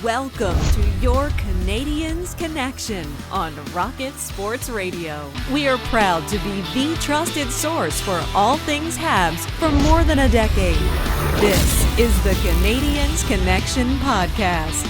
Welcome to your Canadiens Connection on Rocket Sports Radio. We are proud to be the trusted source for all things Habs for more than a decade. This is the Canadiens Connection Podcast.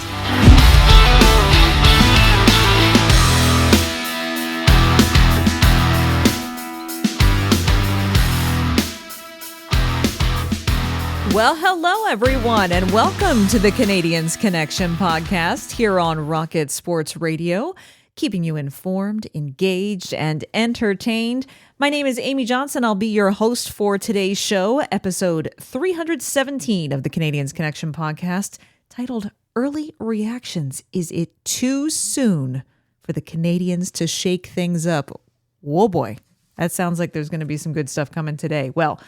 Well, hello, everyone, and welcome to the Canadiens Connection podcast here on Rocket Sports Radio, keeping you informed, engaged, and entertained. My name is Amy Johnson. I'll be your host for today's show, episode 317 of the Canadiens Connection podcast, titled Early Reactions. Is it too soon for the Canadiens to shake things up? Whoa, boy. That sounds like there's going to be some good stuff coming today. Well,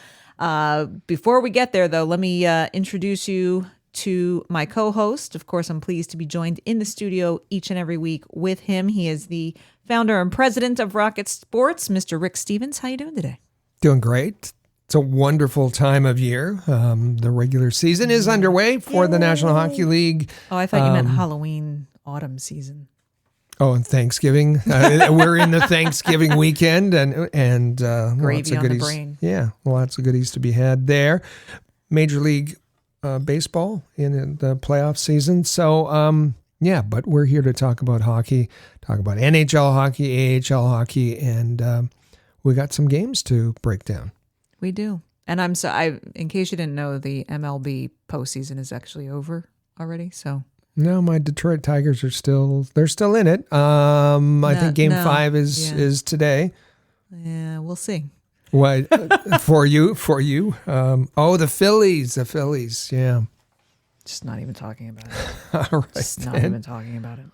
before we get there, though, let me introduce you to my co-host. Of course, I'm pleased to be joined in the studio each and every week with him. He is the founder and president of Rocket Sports, Mr. Rick Stevens. How you doing today? Doing great. It's a wonderful time of year. The regular season is underway for the National Hockey League. Oh, I thought you meant Halloween autumn season. Oh, and Thanksgiving. We're in the Thanksgiving weekend, and gravy lots of on goodies. The brain. Yeah, lots of goodies to be had there. Major League Baseball in the playoff season. So, but we're here to talk about hockey, talk about NHL hockey, AHL hockey, and we got some games to break down. We do. And in case you didn't know, the MLB postseason is actually over already, so... No, my Detroit Tigers they're still in it. I think Game 5 is today. Yeah, we'll see. What for you? The Phillies. Yeah. Just not even talking about it. All right. Just not even talking about it.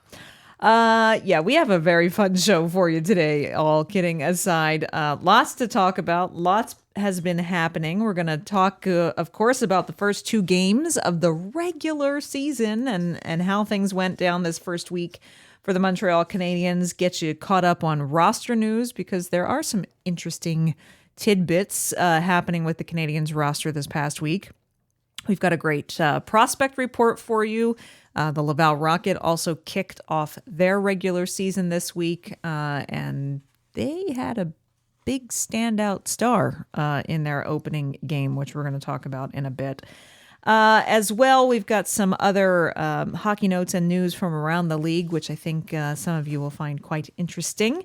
We have a very fun show for you today, all kidding aside. Lots to talk about. Lots has been happening. We're going to talk, of course, about the first two games of the regular season and how things went down this first week for the Montreal Canadiens. Get you caught up on roster news because there are some interesting tidbits happening with the Canadiens roster this past week. We've got a great prospect report for you. The Laval Rocket also kicked off their regular season this week, and they had a big standout star in their opening game, which we're going to talk about in a bit. As well, we've got some other hockey notes and news from around the league, which I think some of you will find quite interesting.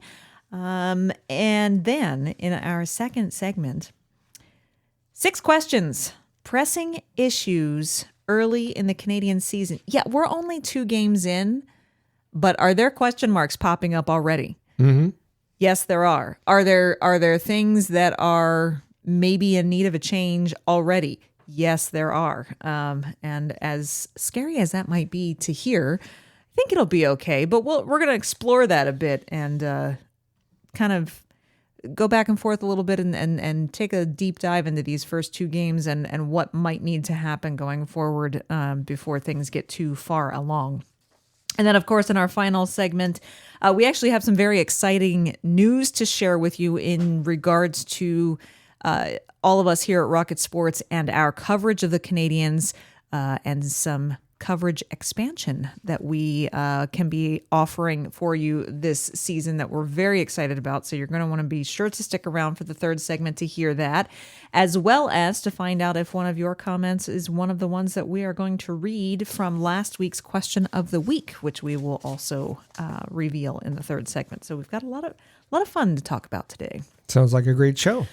And then in our second segment, 6 questions, pressing issues early in the Canadian season. Yeah, we're only 2 games in, but are there question marks popping up already? Mm-hmm. Yes, there are. Are there things that are maybe in need of a change already? Yes, there are. And as scary as that might be to hear, I think it'll be okay. But we're going to explore that a bit and kind of go back and forth a little bit and take a deep dive into these first 2 games and what might need to happen going forward before things get too far along. And then, of course, in our final segment, we actually have some very exciting news to share with you in regards to all of us here at Rocket Sports and our coverage of the Canadiens and some coverage expansion that we can be offering for you this season that we're very excited about. So you're going to want to be sure to stick around for the third segment to hear that, as well as to find out if one of your comments is one of the ones that we are going to read from last week's question of the week, which we will also reveal in the third segment. So we've got a lot of fun to talk about today. Sounds like a great show.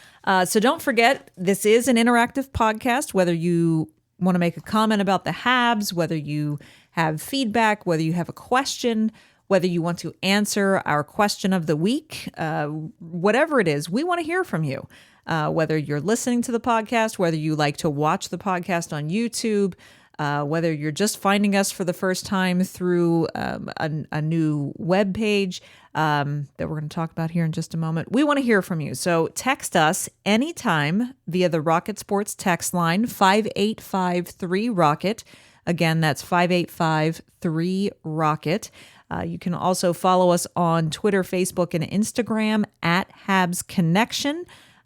So don't forget, this is an interactive podcast, whether you want to make a comment about the Habs, whether you have feedback, whether you have a question, whether you want to answer our question of the week, whatever it is, we want to hear from you. Whether you're listening to the podcast, whether you like to watch the podcast on YouTube, whether you're just finding us for the first time through a new web page that we're going to talk about here in just a moment. We want to hear from you. So text us anytime via the Rocket Sports text line, 5853-ROCKET. Again, that's 5853-ROCKET. You can also follow us on Twitter, Facebook, and Instagram at Habs Connection.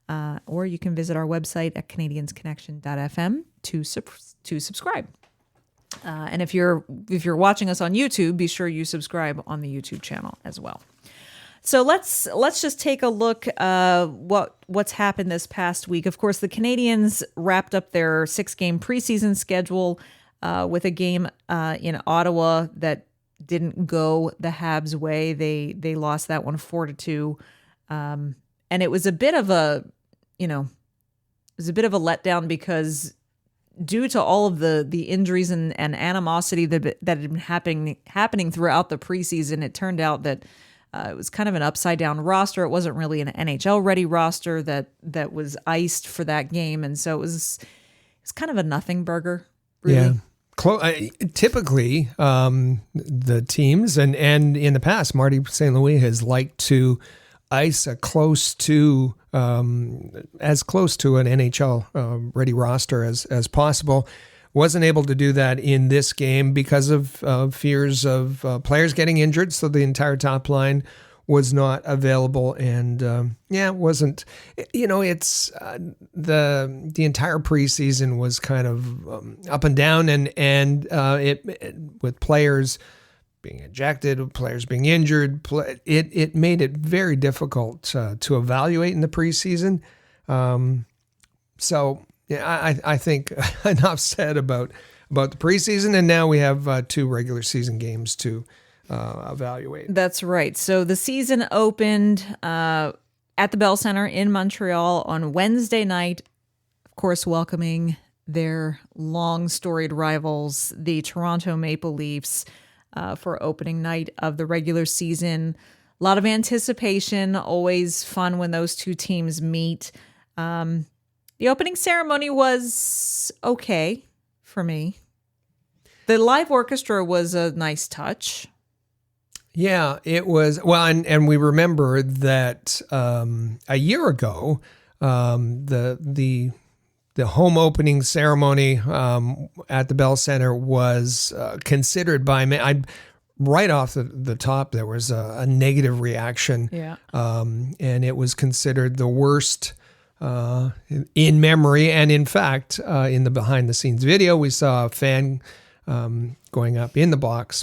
Or you can visit our website at canadiensconnection.fm to subscribe. And if you're watching us on YouTube, be sure you subscribe on the YouTube channel as well. So let's just take a look what's happened this past week. Of course, the Canadiens wrapped up their 6-game preseason schedule with a game in Ottawa that didn't go the Habs' way. They lost that one 4-2, and it was a bit of a letdown because due to all of the injuries and animosity that had been happening throughout the preseason, it turned out that it was kind of an upside down roster. It wasn't really an NHL ready roster that was iced for that game, and so it's kind of a nothing burger. Really. Yeah. Typically, the teams and in the past, Marty St. Louis has liked to ice as close to an NHL ready roster as possible. Wasn't able to do that in this game because of fears of players getting injured. So the entire top line was not available, and it wasn't. It's the entire preseason was kind of up and down, and it with players being ejected, players being injured, it made it very difficult to evaluate in the preseason. I think enough said about the preseason, and now we have 2 regular season games to evaluate. That's right. So the season opened at the Bell Center in Montreal on Wednesday night, of course, welcoming their long storied rivals, the Toronto Maple Leafs, for opening night of the regular season. A lot of anticipation, always fun when those two teams meet. The opening ceremony was okay for me. The live orchestra was a nice touch. Yeah, it was. Well, and we remember that a year ago, the home opening ceremony at the Bell Center was considered by right off the top. There was a negative reaction, and it was considered the worst in memory. And in fact, in the behind the scenes video, we saw a fan going up in the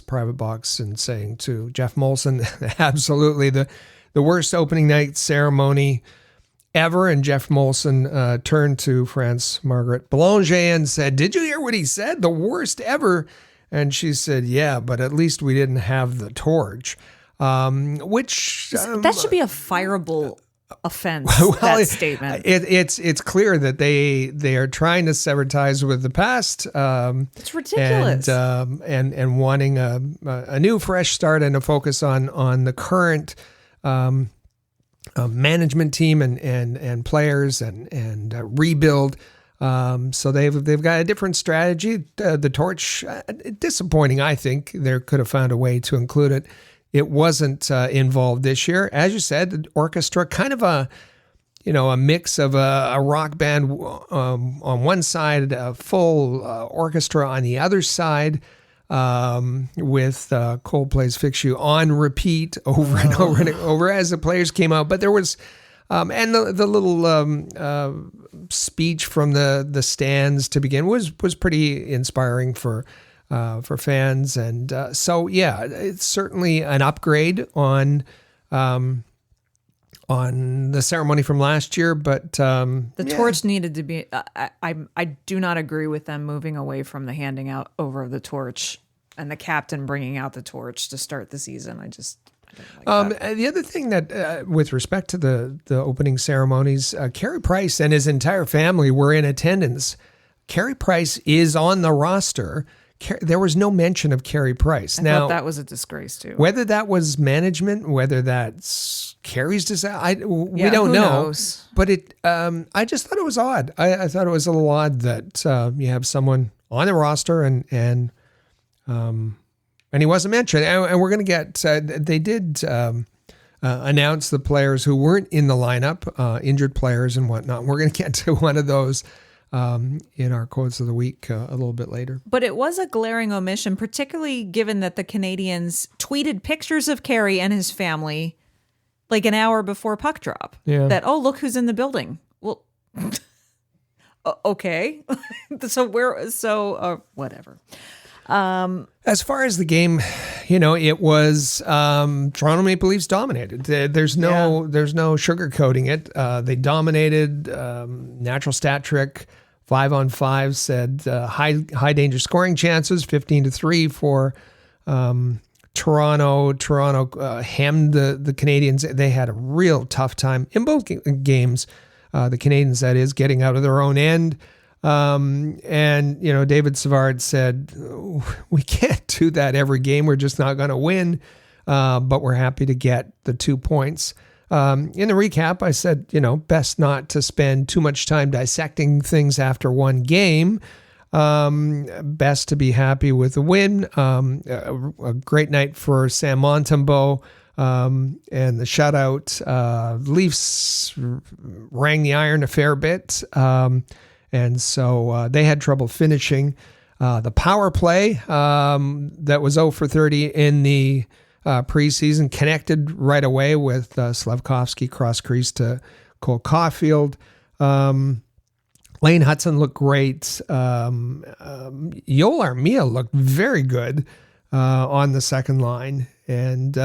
private box, and saying to Jeff Molson, absolutely the worst opening night ceremony ever. And Jeff Molson turned to France Margaret Boulanger and said, "Did you hear what he said? The worst ever." And she said, "Yeah, but at least we didn't have the torch," which that should be a fireable offense. That statement. It's clear that they are trying to sever ties with the past. It's ridiculous. And wanting a new fresh start and a focus on the current management team and players and rebuild. So they've got a different strategy. The torch, disappointing. I think they could have found a way to include it. It wasn't involved this year. As you said, the orchestra, kind of a mix of a rock band on one side, a full orchestra on the other side, with Coldplay's "Fix You" on repeat over and over and over as the players came out. But there was, and the little speech from the stands to begin was pretty inspiring for fans, and it's certainly an upgrade on the ceremony from last year. But the torch needed to be. I do not agree with them moving away from the handing out over of the torch and the captain bringing out the torch to start the season. I don't like that. The other thing that, with respect to the opening ceremonies, Carey Price and his entire family were in attendance. Carey Price is on the roster. There was no mention of Carey Price. I thought that was a disgrace too. Whether that was management, whether that's Carey's design, we don't know. Knows? But I just thought it was odd. I thought it was a little odd that you have someone on the roster and he wasn't mentioned. And we're going to get. They did announce the players who weren't in the lineup, injured players and whatnot. We're going to get to one of those in our quotes of the week a little bit later. But it was a glaring omission, particularly given that the Canadiens tweeted pictures of Carey and his family like an hour before puck drop. Yeah. That, oh, look who's in the building. Well, okay. Whatever. As far as the game, it was Toronto Maple Leafs dominated. There's no sugarcoating it. They dominated. Natural stat trick, 5-on-5 said high danger scoring chances, 15-3 for Toronto. Toronto hemmed the Canadiens. They had a real tough time in both games. The Canadiens, that is, getting out of their own end. David Savard said, we can't do that every game. We're just not going to win. But we're happy to get the 2 points. In the recap, I said, best not to spend too much time dissecting things after one game. Best to be happy with the win. A great night for Sam Montembeault. And the shutout, Leafs rang the iron a fair bit. And so they had trouble finishing. The power play that was 0 for 30 in the preseason connected right away with Slavkovsky cross crease to Cole Caulfield. Lane Hudson looked great. Yoel Armia looked very good on the second line. And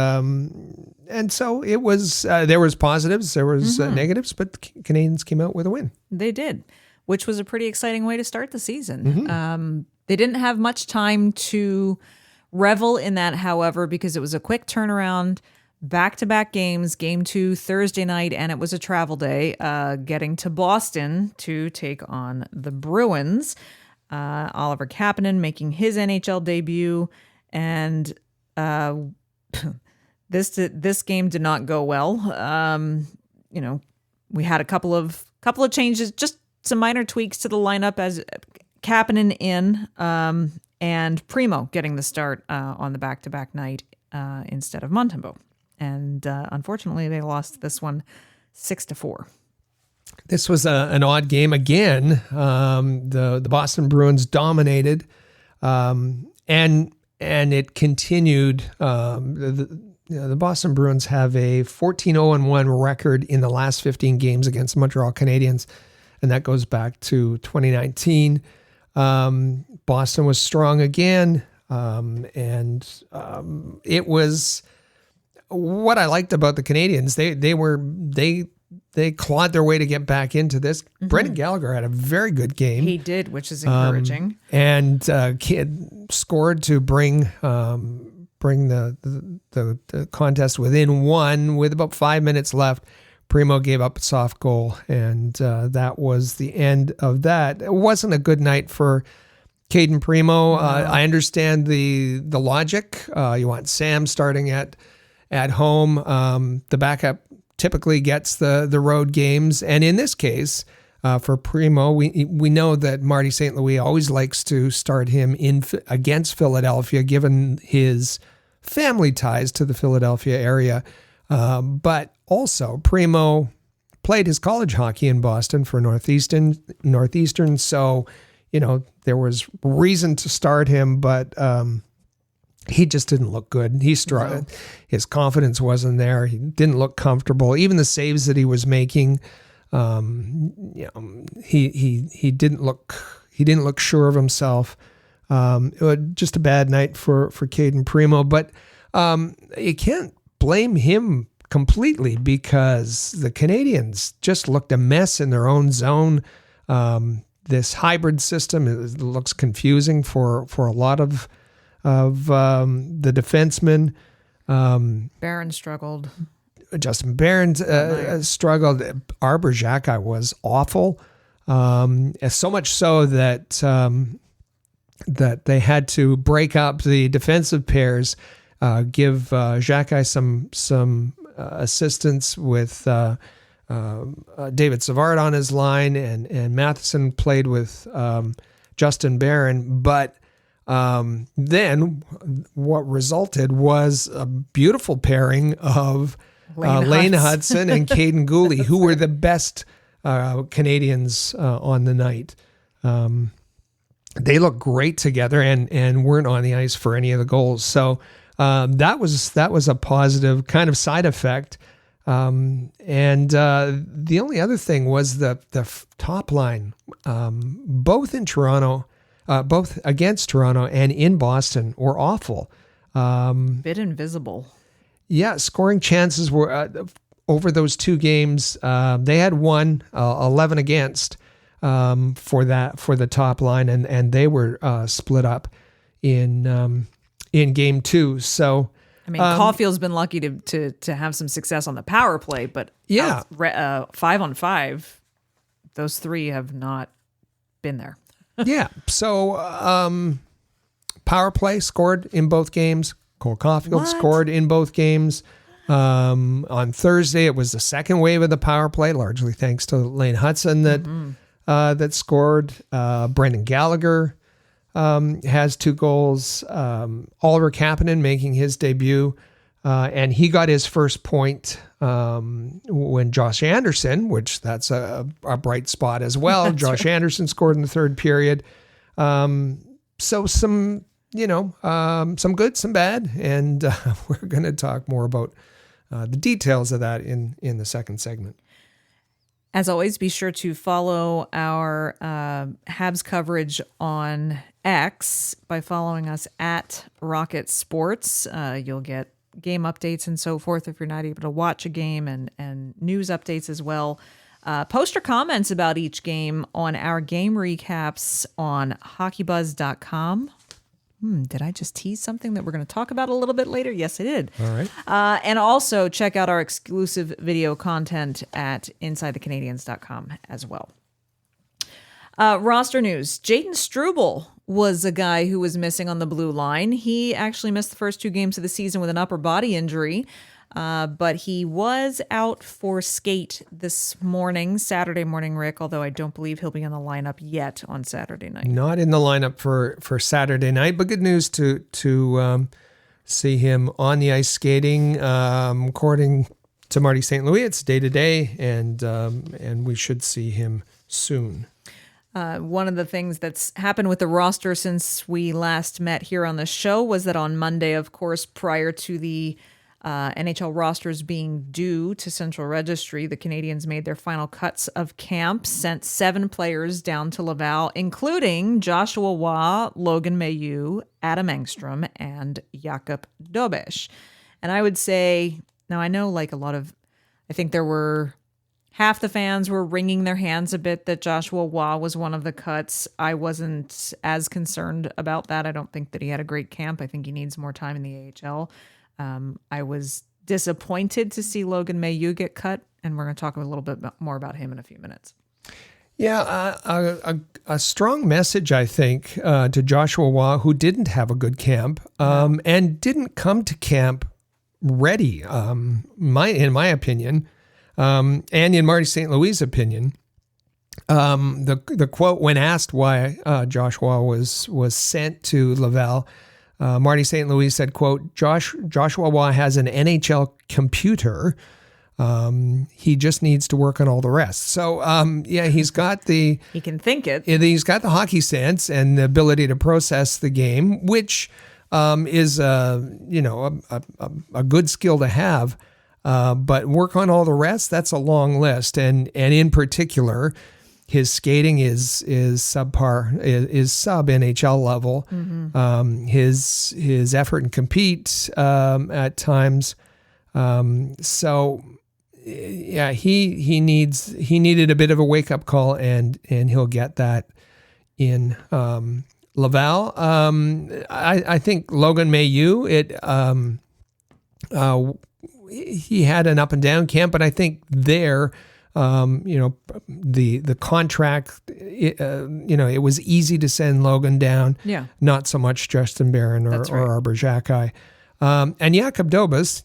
so it was, there was positives, there was negatives, but the Canadiens came out with a win. They did, which was a pretty exciting way to start the season. They didn't have much time to revel in that, however, because it was a quick turnaround, back-to-back games, game 2 Thursday night, and it was a travel day, getting to Boston to take on the Bruins. Oliver Kapanen making his NHL debut, and this game did not go well. We had a couple of changes, just some minor tweaks to the lineup as Kapanen in, and Primo getting the start on the back-to-back night instead of Montembeault. And unfortunately, they lost this one 6-4. This was an odd game again. The Boston Bruins dominated, and it continued. The Boston Bruins have a 14-0-1 record in the last 15 games against Montreal Canadiens, and that goes back to 2019. Boston was strong again, and it was what I liked about the Canadiens. They clawed their way to get back into this. Brendan Gallagher had a very good game. He did, which is encouraging. And Kidd scored to bring the contest within one with about 5 minutes left. Primo gave up a soft goal, and that was the end of that. It wasn't a good night for Caden Primo. I understand the logic. You want Sam starting at home. The backup typically gets the road games, and in this case, for Primo, we know that Marty St. Louis always likes to start him against Philadelphia, given his family ties to the Philadelphia area. But also, Primo played his college hockey in Boston for Northeastern. So, there was reason to start him, but he just didn't look good. He struggled. No. His confidence wasn't there. He didn't look comfortable. Even the saves that he was making, he didn't look sure of himself. It was just a bad night for Caden Primo, but you can't blame him completely because the Canadiens just looked a mess in their own zone. This hybrid system looks confusing for a lot of the defensemen. Barron struggled. Justin Barron struggled. Arbor Xhekaj was awful. So much so that they had to break up the defensive pairs, give Xhekaj some assistance with David Savard on his line, and Matheson played with Justin Barron. But then what resulted was a beautiful pairing of Lane Hudson and Caden Gooley, who were the best Canadians on the night. They looked great together and weren't on the ice for any of the goals. So that was a positive kind of side effect. And the only other thing was the top line, both in Toronto both against Toronto and in Boston, were awful. Bit invisible. Yeah, scoring chances were over those two games. They had won 11 against for the top line, and they were split up in game two. So I mean, Caulfield's been lucky to have some success on the power play, but 5-on-5, those three have not been there. Yeah. So power play scored in both games. Cole Caulfield scored in both games. On Thursday, it was the second wave of the power play, largely thanks to Lane Hudson that scored. Brendan Gallagher has 2 goals. Oliver Kapanen making his debut. And he got his first point when Josh Anderson, which that's a bright spot as well. Josh Anderson scored in the third period. So some good, some bad. And we're going to talk more about the details of that in the second segment. As always, be sure to follow our Habs coverage on X by following us at Rocket Sports. You'll get game updates and so forth if you're not able to watch a game, and news updates as well. Post your comments about each game on our game recaps on hockeybuzz.com. Did I just tease something that we're going to talk about a little bit later? Yes, I did. All right. And also check out our exclusive video content at InsideTheCanadiens.com as well. Roster news. Jaden Struble was a guy who was missing on the blue line. He actually missed the first 2 games of the season with an upper body injury, but he was out for skate this morning, Saturday morning, Rick, although I don't believe he'll be in the lineup yet on Saturday night. Not in the lineup for Saturday night, but good news to see him on the ice skating. According to Marty St. Louis, it's day-to-day, and we should see him soon. One of the things that's happened with the roster since we last met here on the show was that on Monday, of course, prior to the NHL rosters being due to Central Registry, the Canadiens made their final cuts of camp, sent 7 players down to Laval, including Joshua Waugh, Logan Mailloux, Adam Engstrom, and Jakub Dobeš. And I would say, now I know I think there were half the fans were wringing their hands a bit that Joshua Waugh was one of the cuts. I wasn't as concerned about that. I don't think that he had a great camp. I think he needs more time in the AHL. I was disappointed to see Logan Mailloux get cut, and we're going to talk a little bit more about him in a few minutes. Yeah, a strong message, I think, to Joshua Waugh, who didn't have a good camp and didn't come to camp ready, in my opinion. And in Marty St. Louis' opinion, the quote when asked why Joshua was sent to Laval, Marty St. Louis said, quote, Joshua Waugh has an NHL computer. He just needs to work on all the rest. So, he's got he can think it. He's got the hockey sense and the ability to process the game, which is a good skill to have. But work on all the rest, that's a long list. And in particular, his skating is subpar, is sub NHL level. Mm-hmm. His effort and compete at times. He needed a bit of a wake up call, and he'll get that in Laval. I think Logan Mailloux, he had an up and down camp, but I think there, the contract, it was easy to send Logan down. Yeah. Not so much Justin Barron or Arbor Xhekaj. And Jakub Dobeš,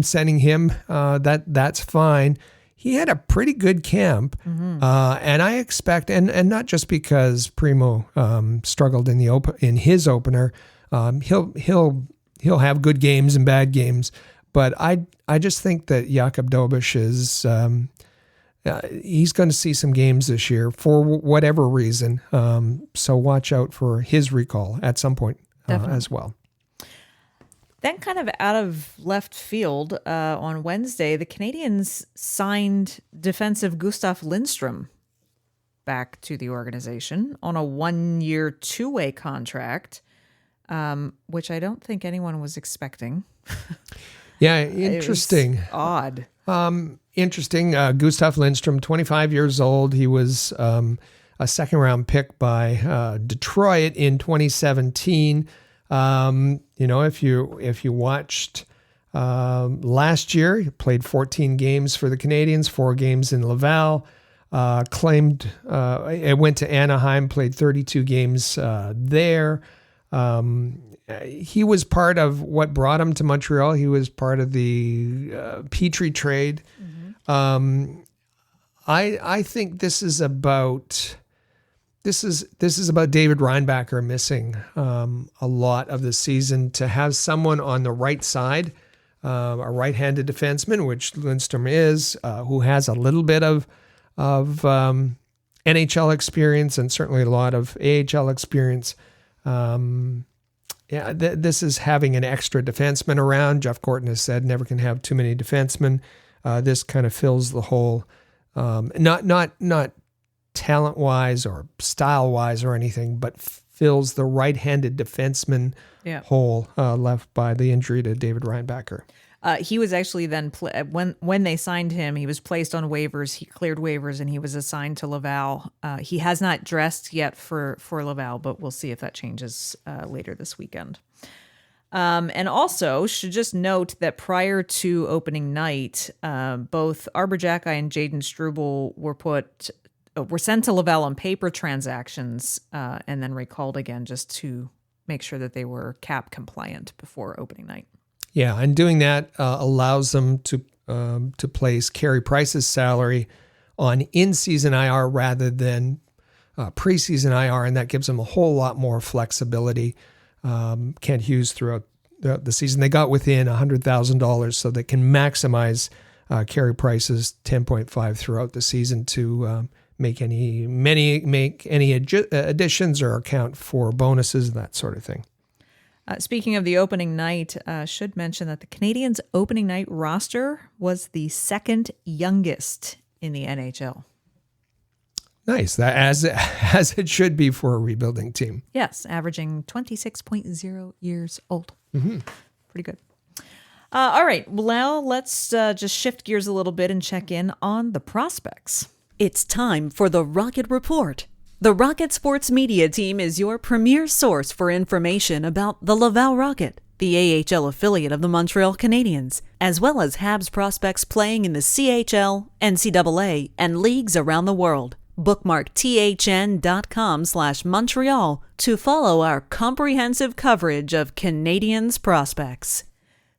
sending him, that's fine. He had a pretty good camp. Mm-hmm. And I expect, and not just because Primo struggled in his opener, he'll have good games and bad games, but I just think that Jakub Dobeš is he's going to see some games this year for whatever reason. So watch out for his recall at some point as well. Then, kind of out of left field, on Wednesday, the Canadiens signed defensive Gustav Lindstrom back to the organization on a 1-year, 2-way contract, which I don't think anyone was expecting. Yeah, interesting. It was odd. Interesting. Gustav Lindstrom, 25 years old. He was a second-round pick by Detroit in 2017. If you watched last year, he played 14 games for the Canadiens, 4 games in Laval. It went to Anaheim, played 32 games there. He was part of what brought him to Montreal. He was part of the Petrie trade. Mm-hmm. I think this is about David Reinbacher missing a lot of the season. To have someone on the right side, a right-handed defenseman, which Lindstrom is, who has a little bit of NHL experience and certainly a lot of AHL experience. This is having an extra defenseman around. Jeff Gorton has said never can have too many defensemen. This kind of fills the hole, not talent-wise or style-wise or anything, but fills the right-handed defenseman hole left by the injury to David Reinbacher. He was actually then, when they signed him, he was placed on waivers. He cleared waivers, and he was assigned to Laval. He has not dressed yet for Laval, but we'll see if that changes later this weekend. And also, should just note that prior to opening night, both Arbor Jacki and Jaden Struble were sent to Laval on paper transactions and then recalled again just to make sure that they were cap compliant before opening night. Yeah, and doing that allows them to place Carey Price's salary on in-season IR rather than preseason IR, and that gives them a whole lot more flexibility. Kent Hughes throughout the season, they got within $100,000, so they can maximize Carey Price's 10.5 throughout the season to make any additions or account for bonuses and that sort of thing. Speaking of the opening night, should mention that the Canadiens' opening night roster was the second youngest in the NHL. Nice, that as it should be for a rebuilding team. Yes, averaging 26.0 years old. Mm-hmm. Pretty good. All right, well, now let's just shift gears a little bit and check in on the prospects. It's time for the Rocket Report. The Rocket Sports Media Team is your premier source for information about the Laval Rocket, the AHL affiliate of the Montreal Canadiens, as well as Habs prospects playing in the CHL, NCAA, and leagues around the world. Bookmark thn.com/Montreal to follow our comprehensive coverage of Canadiens prospects.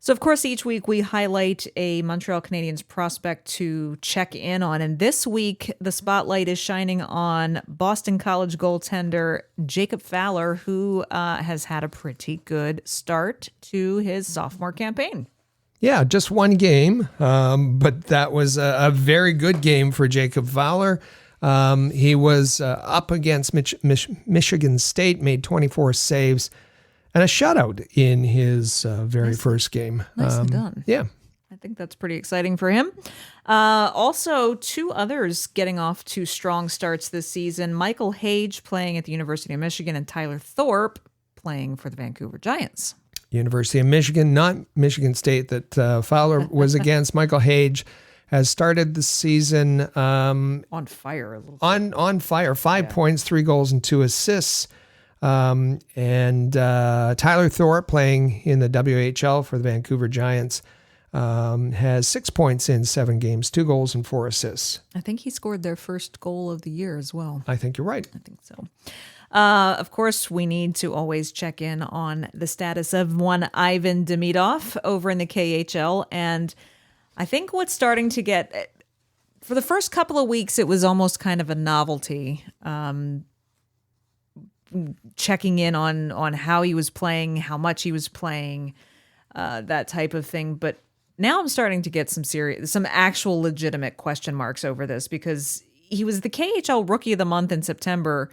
So, of course, each week we highlight a Montreal Canadiens prospect to check in on. And this week, the spotlight is shining on Boston College goaltender Jacob Fowler, who has had a pretty good start to his sophomore campaign. Yeah, just one game, but that was a very good game for Jacob Fowler. He was up against Michigan State, made 24 saves. And a shutout in his very first game. Nicely done. Yeah. I think that's pretty exciting for him. Also, 2 others getting off to strong starts this season. Michael Hage playing at the University of Michigan and Tyler Thorpe playing for the Vancouver Giants. University of Michigan, not Michigan State that Fowler was against. Michael Hage has started the season on fire a little bit. On fire. 5 points, 3 goals, and 2 assists. And Tyler Thorpe, playing in the WHL for the Vancouver Giants, has 6 points in 7 games, 2 goals and 4 assists. I think he scored their first goal of the year as well. I think you're right. I think so. Of course, we need to always check in on the status of one Ivan Demidov over in the KHL. And I think what's starting to get, for the first couple of weeks, it was almost kind of a novelty. Checking in on how he was playing, how much he was playing, that type of thing. But now I'm starting to get some actual legitimate question marks over this, because he was the KHL Rookie of the Month in September,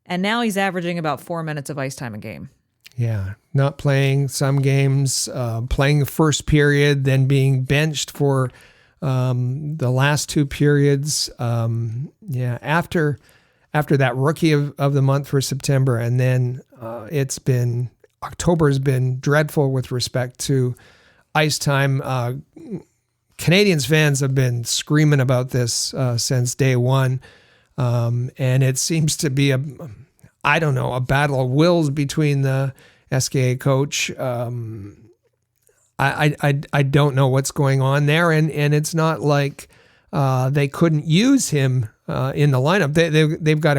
and now he's averaging about 4 minutes of ice time a game. Yeah, not playing some games, playing the first period, then being benched for the last 2 periods. after that rookie of the month for September, and then October has been dreadful with respect to ice time. Canadiens fans have been screaming about this since day one, and it seems to be a battle of wills between the SKA coach. I don't know what's going on there, and it's not like they couldn't use him in the lineup. They've got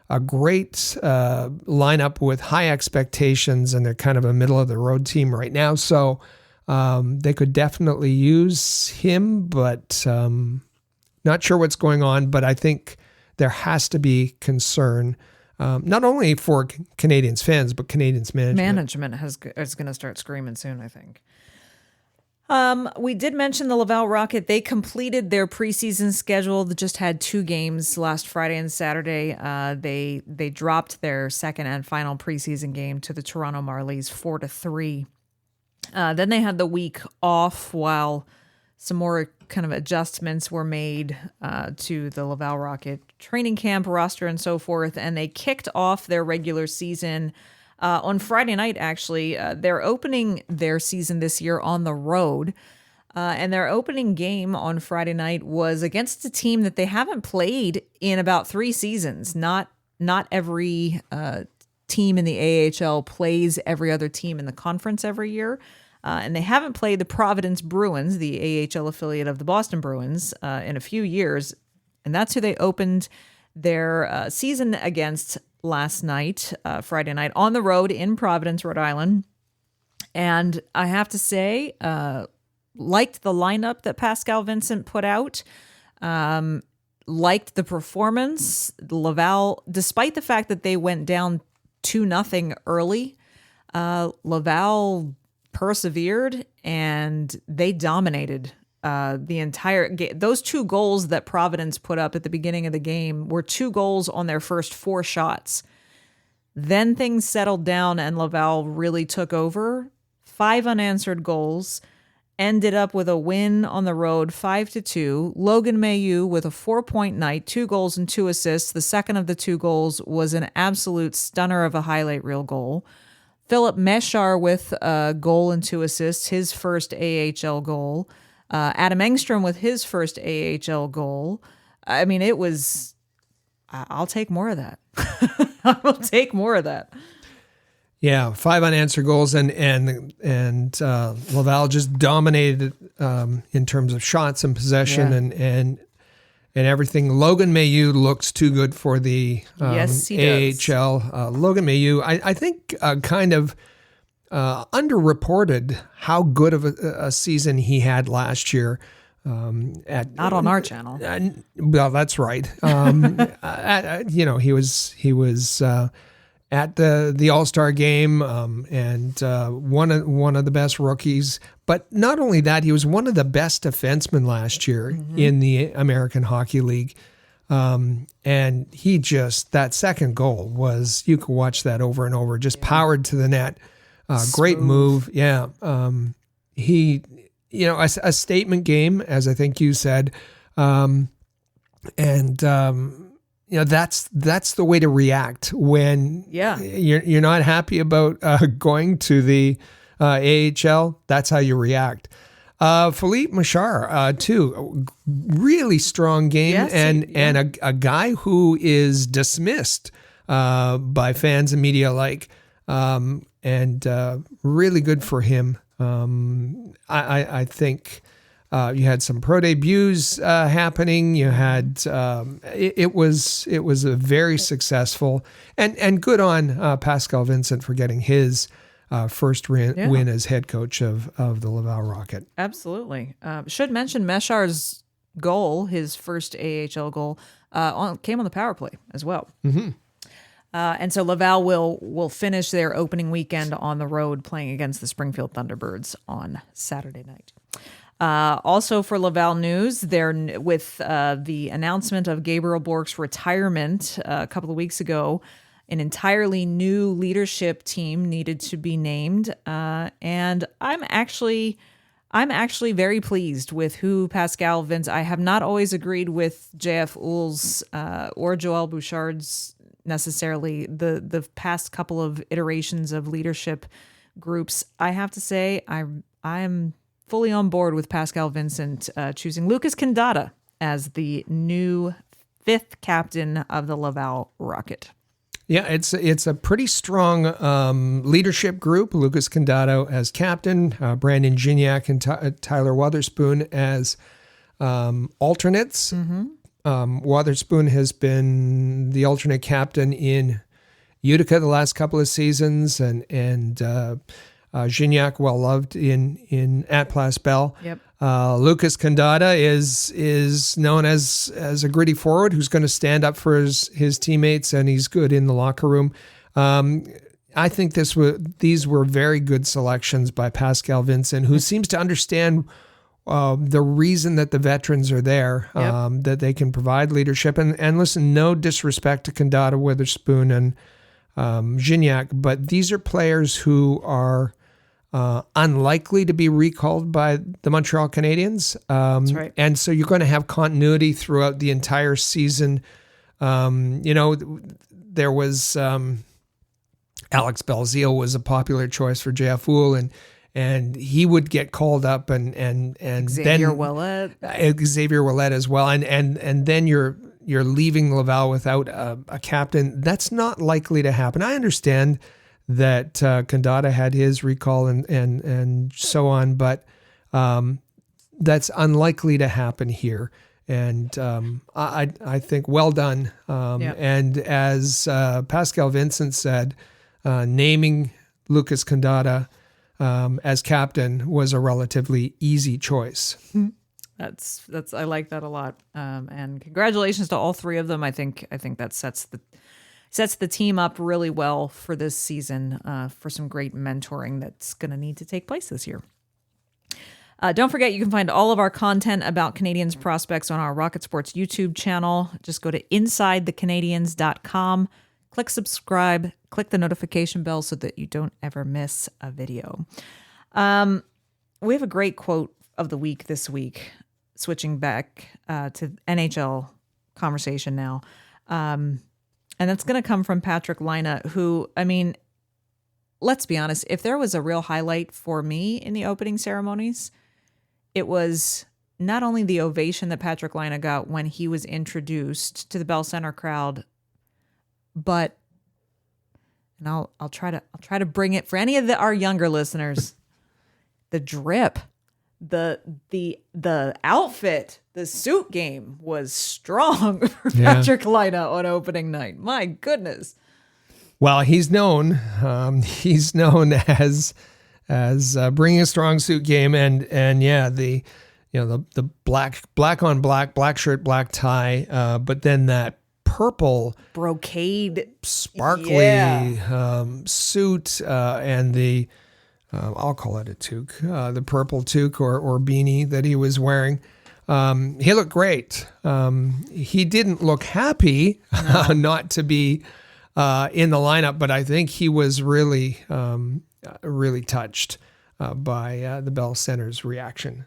a great lineup with high expectations, and they're kind of a middle of the road team right now. So they could definitely use him, but not sure what's going on. But I think there has to be concern. Not only for Canadiens fans, but Canadiens management. Management is going to start screaming soon, I think. We did mention the Laval Rocket. They completed their preseason schedule. They just had 2 games last Friday and Saturday. They dropped their second and final preseason game to the Toronto Marlies 4-3. Then they had the week off while some more kind of adjustments were made to the Laval Rocket training camp roster and so forth. And they kicked off their regular season on Friday night, actually. They're opening their season this year on the road. And their opening game on Friday night was against a team that they haven't played in about 3 seasons. Not every team in the AHL plays every other team in the conference every year. And they haven't played the Providence Bruins, the AHL affiliate of the Boston Bruins, in a few years. And that's who they opened their season against last night, Friday night, on the road in Providence, Rhode Island. And I have to say, liked the lineup that Pascal Vincent put out. Liked the performance. Laval, despite the fact that they went down 2-0 early, Laval persevered and they dominated the entire game. Those 2 goals that Providence put up at the beginning of the game were 2 goals on their first 4 shots. Then things settled down and Laval really took over. 5 unanswered goals, ended up with a win on the road 5-2. Logan Mailloux with a 4-point night, 2 goals and 2 assists. The second of the 2 goals was an absolute stunner of a highlight reel goal. Philip Meshar with a goal and 2 assists, his first AHL goal. Adam Engstrom with his first AHL goal. I mean, it was, I'll take more of that. I will take more of that. Yeah, 5 unanswered goals, and Laval just dominated in terms of shots and possession and everything. Logan Mailloux looks too good for the yes, he does. AHL. Logan Mailloux, I think, kind of underreported how good of a season he had last year. Not on our channel. Well, that's right. He was at the All-Star game and one of the best rookies. But not only that, he was one of the best defensemen last year in the American Hockey League. And he that second goal was, you could watch that over and over, just powered to the net. Great move. Yeah. A statement game, as I think you said. That's the way to react when you're not happy about going to the AHL. That's how you react. Philippe Machar, too, really strong game, and a guy who is dismissed by fans and media alike, and really good for him. I think you had some pro debuts happening. You had it was a very successful and good on Pascal Vincent for getting his first win as head coach of the Laval Rocket. Absolutely. Should mention Meshar's goal, his first AHL goal, came on the power play as well. Mm-hmm. And so Laval will finish their opening weekend on the road playing against the Springfield Thunderbirds on Saturday night. Also for Laval news, they're with the announcement of Gabriel Bourque's retirement a couple of weeks ago. An entirely new leadership team needed to be named. And I'm I'm actually very pleased with who Pascal Vince. I have not always agreed with JF Ull's or Joel Bouchard's necessarily the past couple of iterations of leadership groups. I have to say I'm fully on board with Pascal Vincent choosing Lucas Candata as the new 5th captain of the Laval Rocket. Yeah, it's a pretty strong leadership group. Lucas Candata as captain, Brandon Gignac and Tyler Wotherspoon as alternates. Wotherspoon has been the alternate captain in Utica the last couple of seasons, and Gignac well loved in at Place Bell. Yep. Lucas Candata is known as a gritty forward who's going to stand up for his teammates, and he's good in the locker room. I think these were very good selections by Pascal Vincent, who seems to understand the reason that the veterans are there, that they can provide leadership. And listen, no disrespect to Candata, Witherspoon, and Gignac, but these are players who are unlikely to be recalled by the Montreal Canadiens. That's right. And so you're going to have continuity throughout the entire season. There was Alex Belzile was a popular choice for JF Ull, and he would get called up, and Xavier then Ouellet as well, and then you're leaving Laval without a captain. That's not likely to happen. I understand that Candata had his recall and so on, but that's unlikely to happen here. And I think well done. And as Pascal Vincent said, naming Lucas Candata as captain was a relatively easy choice. That's I like that a lot. And congratulations to all three of them. I think that sets the team up really well for this season, for some great mentoring that's going to need to take place this year. Don't forget, you can find all of our content about Canadiens prospects on our Rocket Sports YouTube channel. Just go to InsideTheCanadiens.com, click subscribe, click the notification bell so that you don't ever miss a video. We have a great quote of the week this week, switching back to NHL conversation now. And that's going to come from Patrik Laine, who, I mean, let's be honest, if there was a real highlight for me in the opening ceremonies, it was not only the ovation that Patrik Laine got when he was introduced to the Bell Center crowd, but, and I'll try to bring it for any of our younger listeners, the drip, the outfit, the suit game was strong for Patrik Laine on opening night. My goodness. Well, he's known as bringing a strong suit game, and the black on black shirt, black tie, but then that purple brocade sparkly suit, and the I'll call it a toque, the purple toque or beanie that he was wearing. He looked great. He didn't look happy not to be in the lineup, but I think he was really touched by the Bell Center's reaction.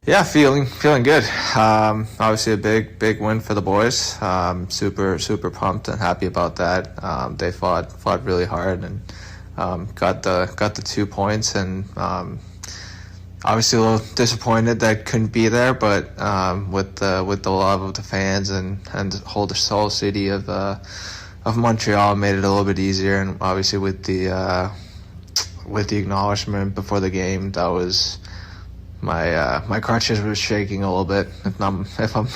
Yeah, feeling good. Obviously a big win for the boys. Super pumped and happy about that. They fought really hard and got the 2 points, and obviously a little disappointed that couldn't be there, but with the love of the fans and the whole city of Montreal made it a little bit easier. And obviously with the acknowledgement before the game, that was my crutches was shaking a little bit. If I'm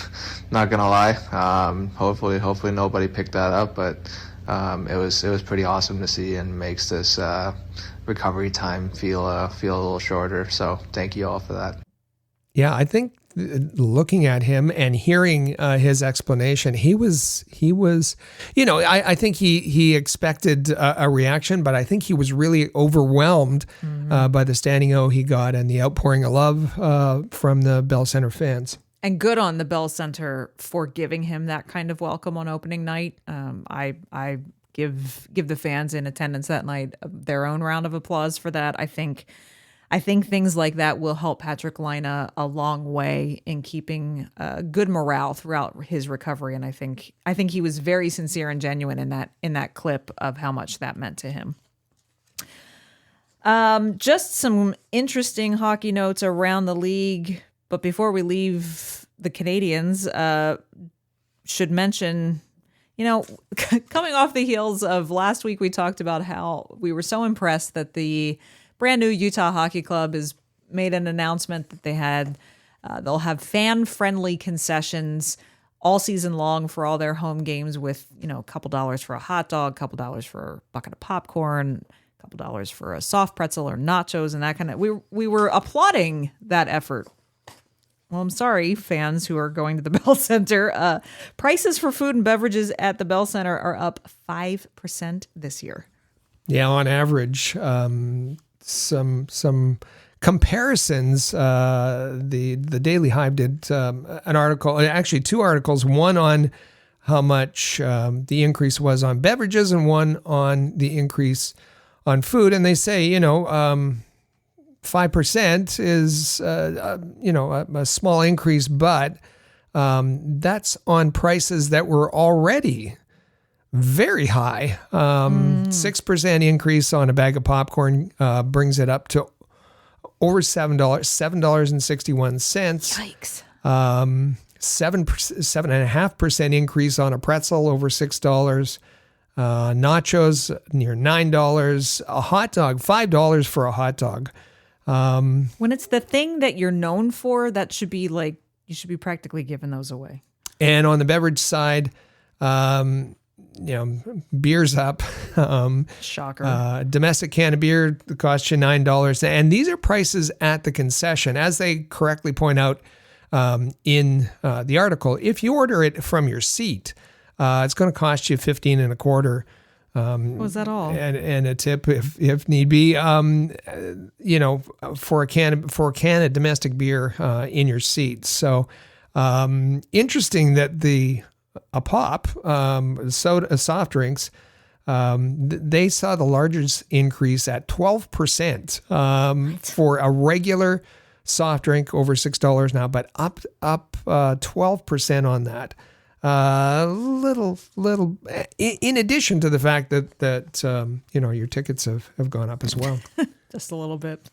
not gonna lie, hopefully nobody picked that up, but it was pretty awesome to see, and makes this recovery time feel a little shorter. So thank you all for that. Yeah, I think looking at him and hearing his explanation, he was, I think he expected a reaction, but I think he was really overwhelmed by the standing O he got and the outpouring of love from the Bell Center fans. And good on the Bell Center for giving him that kind of welcome on opening night. I give the fans in attendance that night their own round of applause for that. I think I think things like that will help Patrik Laine a long way in keeping good morale throughout his recovery. And I think he was very sincere and genuine in that clip of how much that meant to him. Just some interesting hockey notes around the league. But before we leave the Canadiens, should mention, coming off the heels of last week, we talked about how we were so impressed that the brand new Utah Hockey Club has made an announcement that they'll have fan-friendly concessions all season long for all their home games with, a couple dollars for a hot dog, couple dollars for a bucket of popcorn, a couple dollars for a soft pretzel or nachos and that kind of. We were applauding that effort. Well, I'm sorry, fans who are going to the Bell Center. Prices for food and beverages at the Bell Center are up 5% this year. Yeah, on average. Some comparisons. The Daily Hive did an article, actually 2 articles, one on how much the increase was on beverages and one on the increase on food. And they say, 5% is, a small increase, but that's on prices that were already very high. 6% increase on a bag of popcorn brings it up to over $7.61. Yikes. 7.5% increase on a pretzel, over $6. Nachos near $9. A hot dog, $5 for a hot dog. When it's the thing that you're known for, that should be like, you should be practically giving those away. And on the beverage side, beer's up. Shocker. Domestic can of beer costs you $9. And these are prices at the concession. As they correctly point out in the article, if you order it from your seat, it's going to cost you $15.25. Was that all? And a tip if need be. For a can of domestic beer in your seat. So interesting that a pop, soda, soft drinks, they saw the largest increase at 12% for a regular soft drink, over $6 now, but up 12% on that. Little. In addition to the fact that your tickets have gone up as well, just a little bit.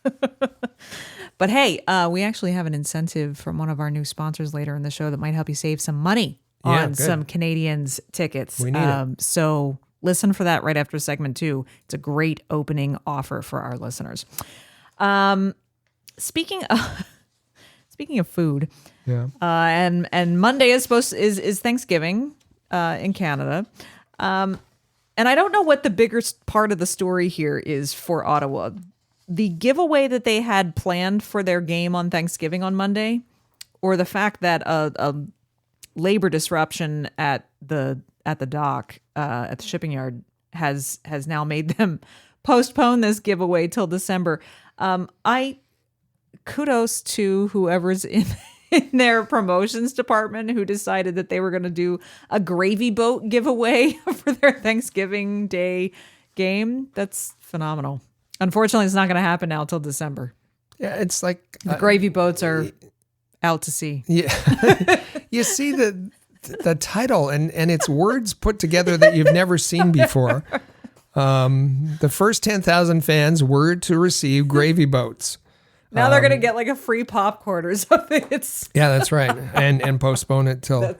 But hey, we actually have an incentive from one of our new sponsors later in the show that might help you save some money on some Canadiens tickets. We need it. So listen for that right after segment 2. It's a great opening offer for our listeners. Speaking of food, and Monday is Thanksgiving in Canada, and I don't know what the bigger part of the story here is for Ottawa. The giveaway that they had planned for their game on Thanksgiving on Monday, or the fact that a labor disruption at the dock at the shipping yard has now made them postpone this giveaway till December. Kudos to whoever's in their promotions department who decided that they were going to do a gravy boat giveaway for their Thanksgiving Day game. That's phenomenal. Unfortunately, it's not going to happen now till December. Yeah, it's like the gravy boats are out to sea. Yeah, you see the title and it's words put together that you've never seen before. The first 10,000 fans were to receive gravy boats. Now they're going to get like a free popcorn or something. Yeah, that's right. And postpone it till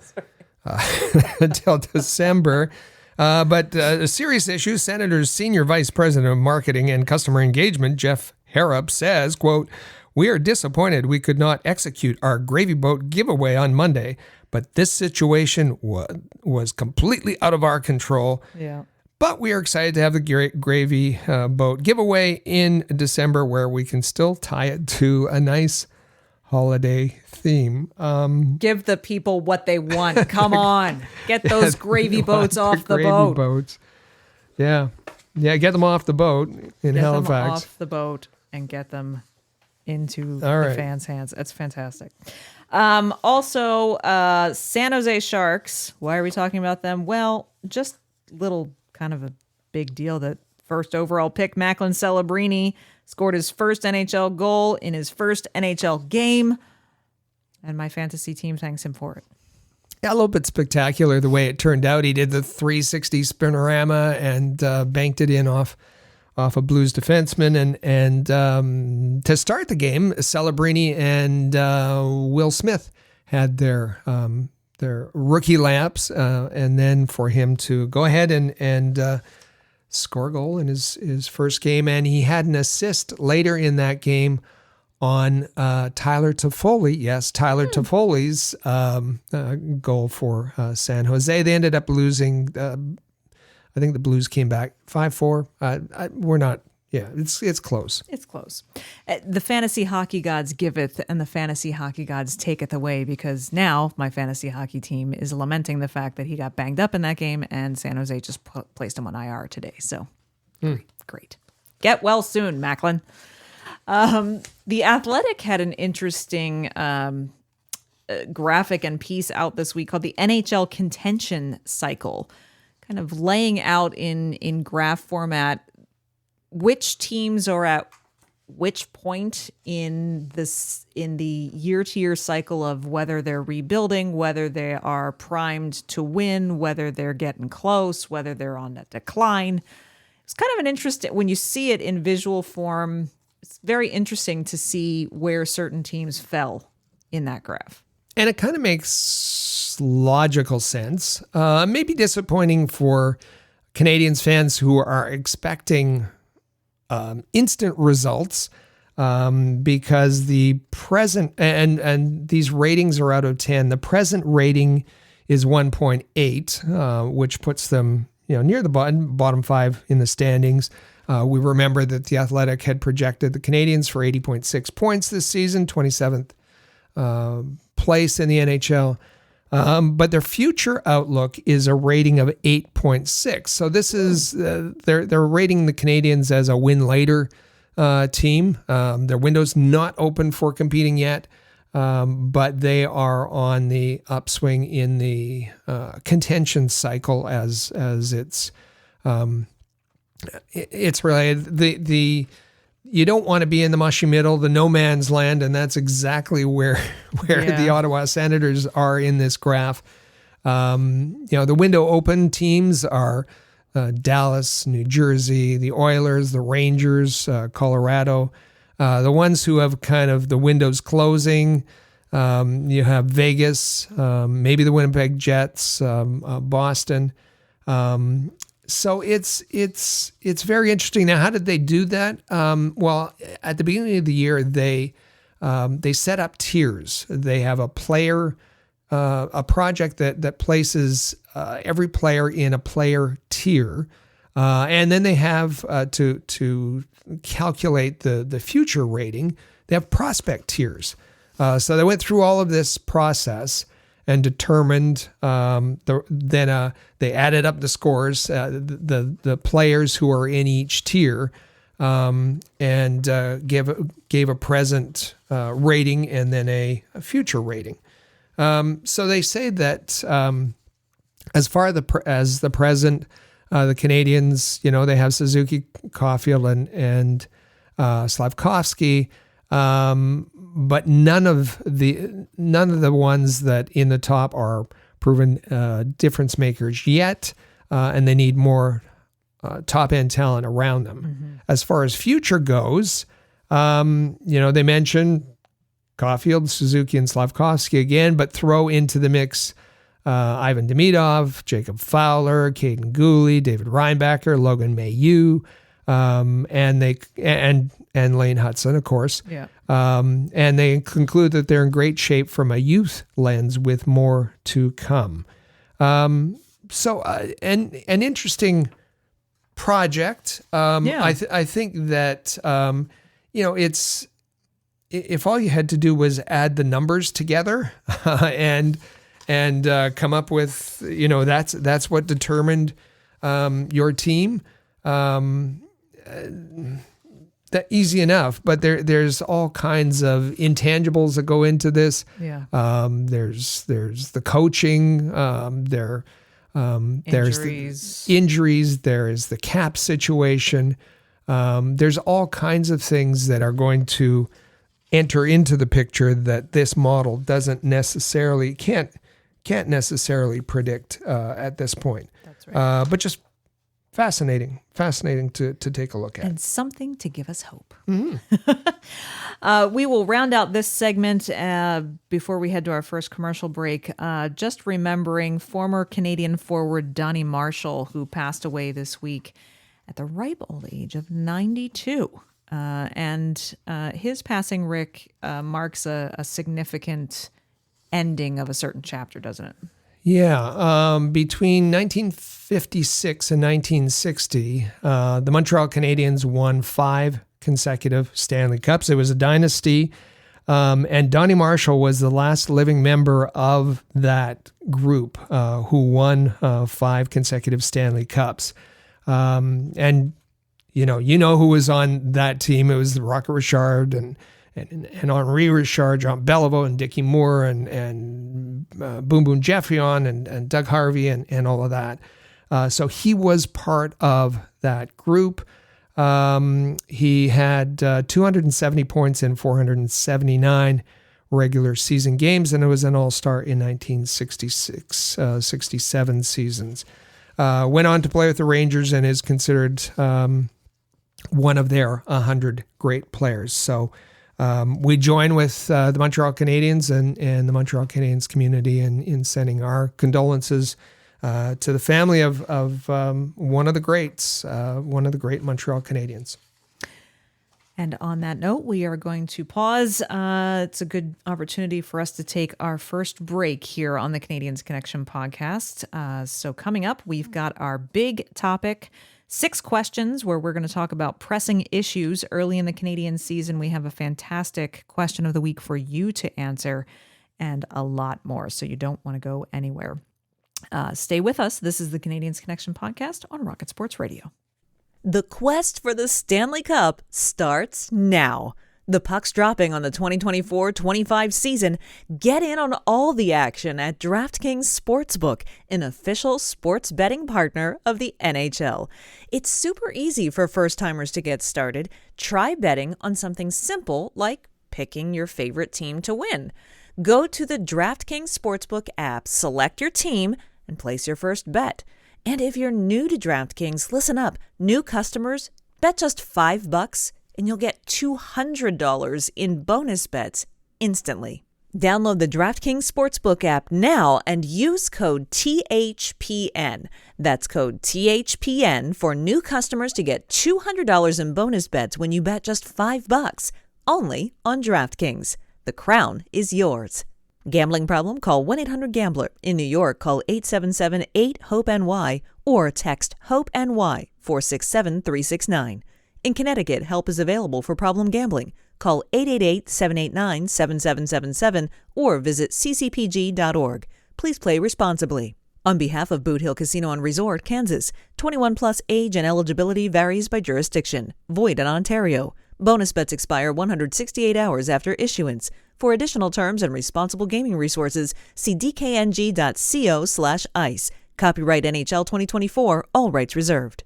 until December. But a serious issue. Senator's Senior Vice President of Marketing and Customer Engagement, Jeff Harrop, says, quote, "We are disappointed we could not execute our gravy boat giveaway on Monday, but this situation was completely out of our control. Yeah. But we are excited to have the gravy boat giveaway in December where we can still tie it to a nice holiday theme." Give the people what they want. Come on. Get those gravy boats off the gravy boat. Boats. Yeah. Yeah, get them off the boat in Halifax. Get them off the boat and get them into the fans' hands. That's fantastic. Also, San Jose Sharks. Why are we talking about them? Well, just little kind of a big deal that first overall pick Macklin Celebrini scored his first NHL goal in his first NHL game, and my fantasy team thanks him for it. Yeah, a little bit spectacular the way it turned out. He did the 360 spinorama and banked it in off a Blues defenseman. And to start the game, Celebrini and Will Smith had their rookie laps, and then for him to go ahead and score a goal in his first game. And he had an assist later in that game on Tyler Toffoli. Yes, Tyler Toffoli's goal for San Jose. They ended up losing. I think the Blues came back 5-4. We're not. Yeah, it's close. It's close. The fantasy hockey gods giveth, and the fantasy hockey gods taketh away, because now my fantasy hockey team is lamenting the fact that he got banged up in that game, and San Jose just placed him on IR today. So great. Get well soon, Macklin. The Athletic had an interesting graphic and piece out this week called the NHL contention cycle, kind of laying out in graph format which teams are at which point in the year-to-year cycle of whether they're rebuilding, whether they are primed to win, whether they're getting close, whether they're on a decline. It's kind of an interesting, when you see it in visual form, it's very interesting to see where certain teams fell in that graph. And it kind of makes logical sense. Maybe disappointing for Canadiens fans who are expecting instant results, because the present, and these ratings are out of 10. The present rating is 1.8, which puts them near the bottom 5 in the standings. We remember that the Athletic had projected the Canadiens for 80.6 points this season, 27th place in the NHL. But their future outlook is a rating of 8.6. So this is they're rating the Canadiens as a win later team. Their window's not open for competing yet, but they are on the upswing in the contention cycle as it's related. The you don't want to be in the mushy middle, the no man's land, and that's exactly where the Ottawa Senators are in this graph. The window open teams are Dallas, New Jersey, the Oilers, the Rangers, Colorado. The ones who have kind of the windows closing, you have Vegas, maybe the Winnipeg Jets, Boston. So it's very interesting. Now, how did they do that? Well, at the beginning of the year, they set up tiers. They have a project that places every player in a player tier, and then they have to calculate the future rating. They have prospect tiers. So they went through all of this process and determined. Then they added up the scores, the players who are in each tier, and gave a present rating and then a future rating. So they say that as far as the present, the Canadiens, they have Suzuki, Caulfield, and Slavkovsky. But none of the ones that in the top are proven difference makers yet, and they need more top end talent around them. Mm-hmm. As far as future goes, they mention Caulfield, Suzuki, and Slavkovsky again, but throw into the mix Ivan Demidov, Jacob Fowler, Caden Gooley, David Reinbacher, Logan Mailloux, and Lane Hudson, of course. Yeah. And they conclude that they're in great shape from a youth lens with more to come. So an interesting project. I think that, it's, if all you had to do was add the numbers together and come up with, that's what determined your team. That easy enough, but there's all kinds of intangibles that go into this. Yeah. There's the coaching. There's the injuries. There is the cap situation. There's all kinds of things that are going to enter into the picture that this model doesn't necessarily can't necessarily predict at this point. That's right. But just fascinating to take a look at. And something to give us hope. We will round out this segment before we head to our first commercial break. Just remembering former Canadian forward Donnie Marshall, who passed away this week at the ripe old age of 92. And his passing, Rick, marks a significant ending of a certain chapter, doesn't it? Yeah. Between 1956 and 1960, the Montreal Canadiens won 5 consecutive Stanley Cups. It was a dynasty. And Donnie Marshall was the last living member of that group who won 5 consecutive Stanley Cups. And you know who was on that team. It was the Rocket Richard and Henri Richard, Jean Beliveau, and Dickie Moore, and Boom Boom Geoffrion, and Doug Harvey, and all of that. So he was part of that group. He had 270 points in 479 regular season games, and it was an all-star in 1966, 67 seasons. Went on to play with the Rangers and is considered one of their 100 great players. So we join with the Montreal Canadiens and the Montreal Canadiens community in sending our condolences to the family of one of the greats, one of the great Montreal Canadiens. And on that note, we are going to pause. It's a good opportunity for us to take our first break here on the Canadiens Connection podcast. So coming up, we've got our big topic, 6 questions, where we're going to talk about pressing issues early in the Canadian season. We have a fantastic question of the week for you to answer and a lot more. So you don't want to go anywhere. Stay with us. This is the Canadiens Connection podcast on Rocket Sports Radio. The quest for the Stanley Cup starts now. The puck's dropping on the 2024-25 season. Get in on all the action at DraftKings Sportsbook, an official sports betting partner of the NHL. It's super easy for first-timers to get started. Try betting on something simple like picking your favorite team to win. Go to the DraftKings Sportsbook app, select your team, and place your first bet. And if you're new to DraftKings, listen up. New customers, bet just $5 and you'll get $200 in bonus bets instantly. Download the DraftKings Sportsbook app now and use code THPN. That's code THPN for new customers to get $200 in bonus bets when you bet just $5. Only on DraftKings. The crown is yours. Gambling problem? Call 1-800-GAMBLER. In New York, call 877-8-HOPE-NY or text HOPE-NY 467-369. In Connecticut, help is available for problem gambling. Call 888-789-7777 or visit ccpg.org. Please play responsibly. On behalf of Boot Hill Casino and Resort, Kansas, 21 plus age and eligibility varies by jurisdiction. Void in Ontario. Bonus bets expire 168 hours after issuance. For additional terms and responsible gaming resources, see dkng.co/ice. Copyright NHL 2024, all rights reserved.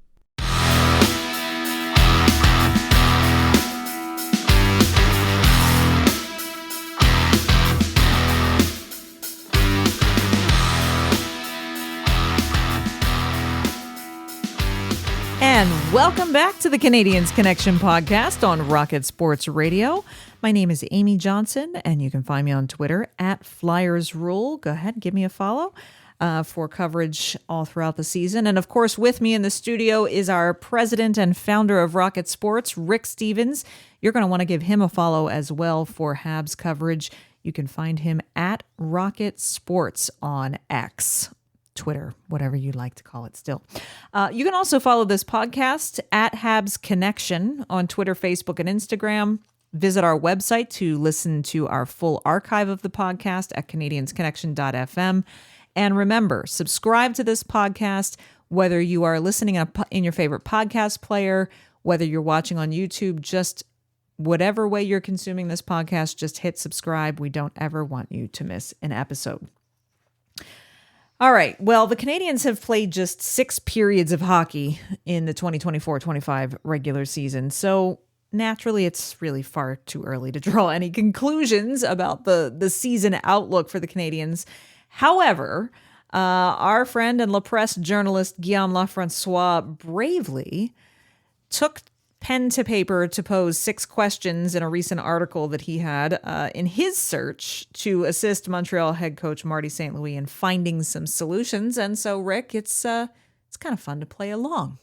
And welcome back to the Canadiens Connection podcast on Rocket Sports Radio. My name is Amy Johnson, and you can find me on Twitter at FlyersRule. Go ahead, give me a follow for coverage all throughout the season. And of course, with me in the studio is our president and founder of Rocket Sports, Rick Stevens. You're going to want to give him a follow as well for Habs coverage. You can find him at Rocket Sports on X. Twitter, whatever you like to call it still. You can also follow this podcast at Habs Connection on Twitter, Facebook, and Instagram. Visit our website to listen to our full archive of the podcast at canadiensconnection.fm. And remember, subscribe to this podcast, whether you are listening in your favorite podcast player, whether you're watching on YouTube, just whatever way you're consuming this podcast, just hit subscribe. We don't ever want you to miss an episode. All right. Well, the Canadiens have played just 6 periods of hockey in the 2024-25 regular season. So naturally, it's really far too early to draw any conclusions about the season outlook for the Canadiens. However, our friend and La Presse journalist Guillaume Lafrancois bravely took pen to paper to pose 6 questions in a recent article that he had in his search to assist Montreal head coach Marty St. Louis in finding some solutions. And so, Rick, it's kind of fun to play along.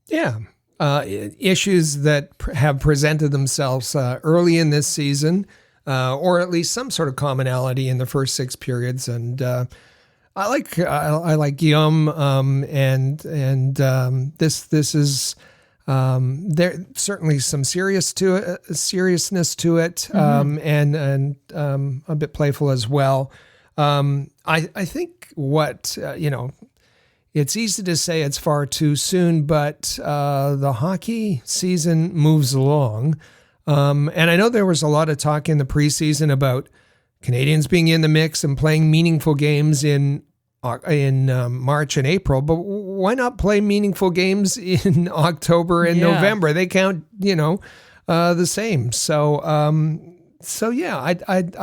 Yeah. Issues that have presented themselves early in this season, or at least some sort of commonality in the first 6 periods. And I like Guillaume, and this is. There certainly some seriousness to it, and a bit playful as well. I think what it's easy to say it's far too soon, but the hockey season moves along, and I know there was a lot of talk in the preseason about Canadians being in the mix and playing meaningful games in March and April, but why not play meaningful games in October and November? They count, the same. So I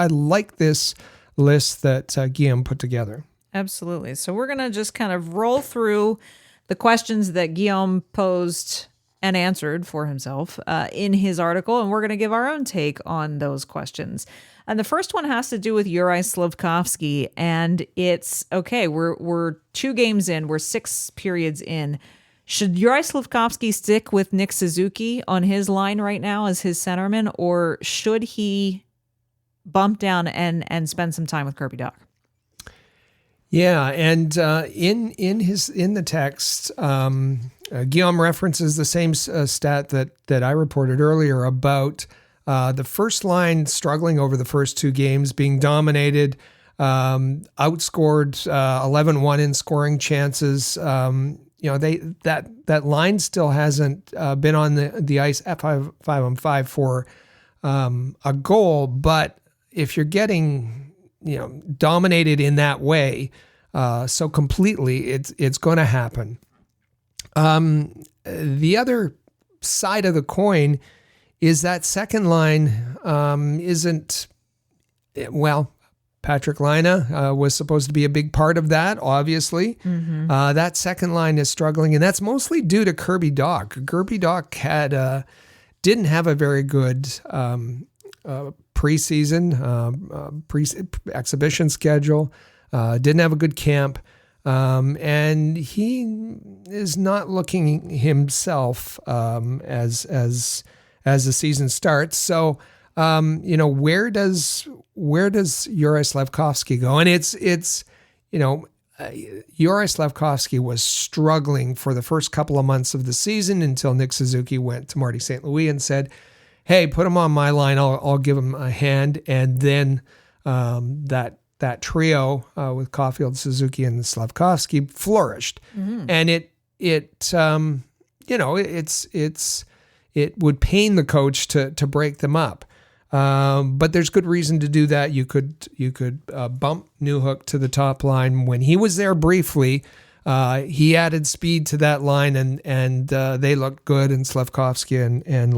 like this list that Guillaume put together. Absolutely. So we're going to just kind of roll through the questions that Guillaume posed and answered for himself in his article, and we're going to give our own take on those questions. And the first one has to do with Juraj Slafkovský, and it's okay. We're 2 games in. We're 6 periods in. Should Juraj Slafkovský stick with Nick Suzuki on his line right now as his centerman, or should he bump down and spend some time with Kirby Dach? Yeah, and in the text, Guillaume references the same stat that I reported earlier about. The first line struggling over the first 2 games, being dominated, outscored 11-1 in scoring chances. That line still hasn't been on the ice at 5-on-5 for a goal. But if you're getting dominated in that way so completely, it's going to happen. The other side of the coin is that second line isn't, Patrik Laine was supposed to be a big part of that, obviously. Mm-hmm. That second line is struggling, and that's mostly due to Kirby Dach. Kirby Dach didn't have a very good preseason, exhibition schedule, didn't have a good camp, and he is not looking himself as the season starts. So, where does Juraj Slafkovský go? And it's Juraj Slafkovský was struggling for the first couple of months of the season until Nick Suzuki went to Marty St. Louis and said, "Hey, put him on my line. I'll give him a hand." And then that trio with Caulfield, Suzuki, and Slafkovský flourished, and it would pain the coach to break them up. But there's good reason to do that. You could bump Newhook to the top line. When he was there briefly, he added speed to that line, and they looked good. And Slafkovský and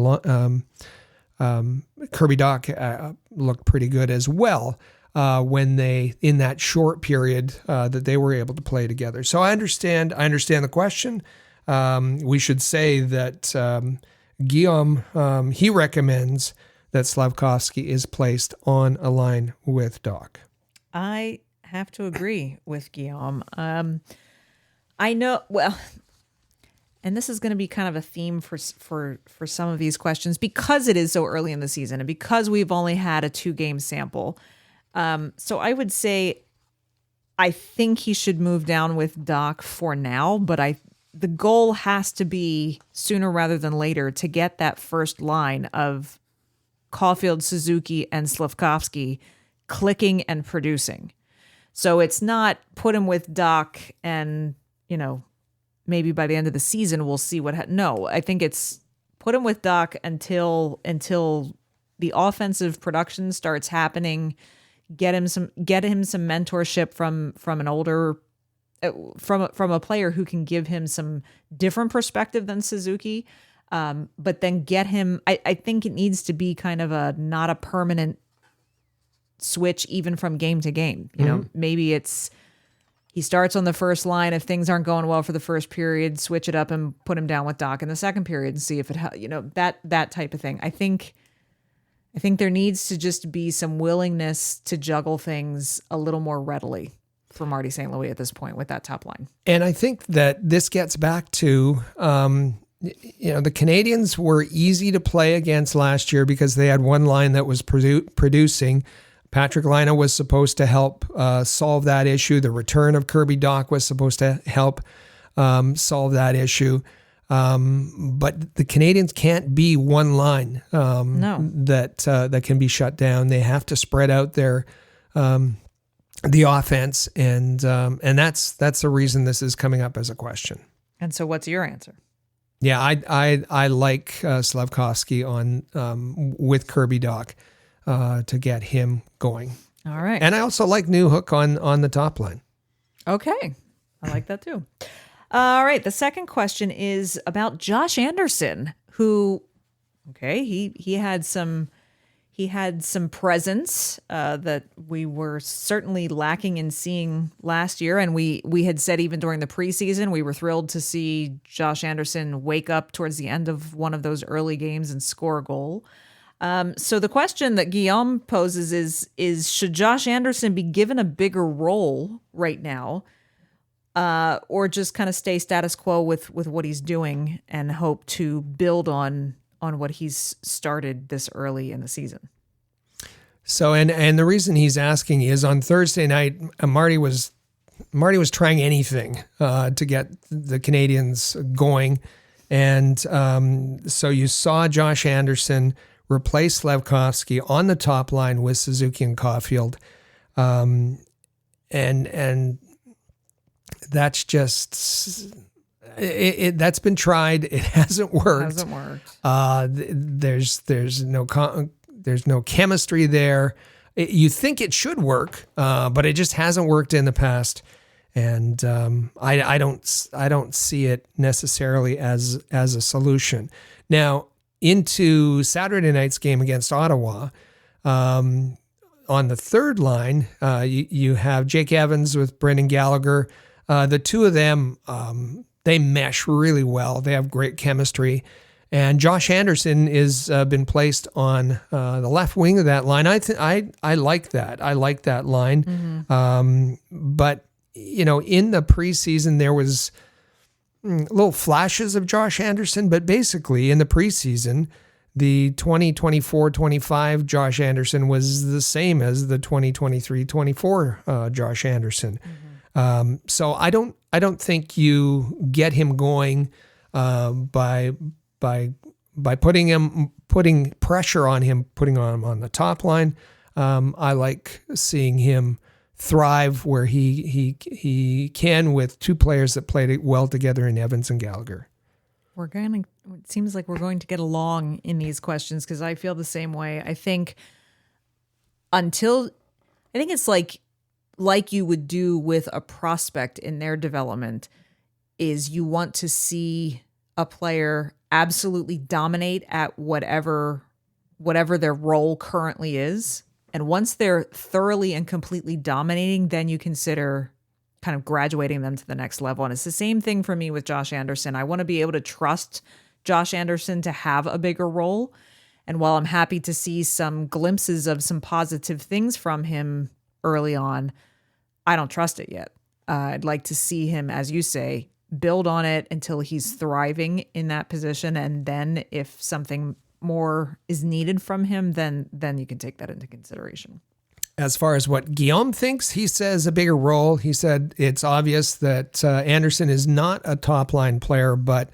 Kirby Dach looked pretty good as well when they, in that short period that they were able to play together. So I understand the question. We should say that Guillaume, he recommends that Slafkovský is placed on a line with Dach. I have to agree with Guillaume. I know, well, and this is going to be kind of a theme for some of these questions because it is so early in the season and because we've only had a 2-game sample. So I would say I think he should move down with Dach for now, but the goal has to be sooner rather than later to get that first line of Caulfield, Suzuki, and Slafkovský clicking and producing. So it's not put him with Dach and, maybe by the end of the season we'll see what. No, I think it's put him with Dach until the offensive production starts happening. Get him some mentorship from an older from a player who can give him some different perspective than Suzuki, but then get him. I think it needs to be kind of not a permanent switch even from game to game. You know, maybe he starts on the first line. If things aren't going well for the first period, switch it up and put him down with Doc in the second period and see if that type of thing. I think there needs to just be some willingness to juggle things a little more readily for Marty St. Louis at this point with that top line. And I think that this gets back to, the Canadiens were easy to play against last year because they had one line that was producing. Patrik Laine was supposed to help solve that issue. The return of Kirby Dach was supposed to help solve that issue. But the Canadiens can't be one line that can be shut down. They have to spread out their the offense, and that's the reason this is coming up as a question. And so, what's your answer? Yeah, I like Slafkovsky on with Kirby Dach. To get him going. All right. And I also like Newhook on the top line. Okay. I like that too. All right. The second question is about Josh Anderson, who, he had some presence that we were certainly lacking in seeing last year. And we had said even during the preseason, we were thrilled to see Josh Anderson wake up towards the end of one of those early games and score a goal. So the question that Guillaume poses is should Josh Anderson be given a bigger role right now, or just kind of stay status quo with what he's doing and hope to build on what he's started this early in the season? So, and the reason he's asking is on Thursday night, Marty was trying anything to get the Canadiens going, and so you saw Josh Anderson replace Slafkovsky on the top line with Suzuki and Caulfield. And that's just, that's been tried. It hasn't worked. There's no chemistry there. You think it should work, but it just hasn't worked in the past. And I don't see it necessarily as a solution. Now, into Saturday night's game against Ottawa, on the third line, you have Jake Evans with Brendan Gallagher. The two of them, they mesh really well. They have great chemistry. And Josh Anderson is been placed on the left wing of that line. I like that. I like that line. But, in the preseason, there was little flashes of Josh Anderson, but basically in the preseason, the 2024-25 Josh Anderson was the same as the 2023-24 Josh Anderson. So I don't think you get him going by putting pressure on him, putting him on the top line. I like seeing him thrive where he can with two players that played well together in Evans and Gallagher. It seems like we're going to get along in these questions because I feel the same way. I think it's like you would do with a prospect in their development is you want to see a player absolutely dominate at whatever their role currently is. And once they're thoroughly and completely dominating, then you consider kind of graduating them to the next level. And it's the same thing for me with Josh Anderson. I want to be able to trust Josh Anderson to have a bigger role. And while I'm happy to see some glimpses of some positive things from him early on, I don't trust it yet. I'd like to see him, as you say, build on it until he's thriving in that position. And then if something more is needed from him, then you can take that into consideration. As far as what Guillaume thinks, he says a bigger role. He said it's obvious that Anderson is not a top line player, but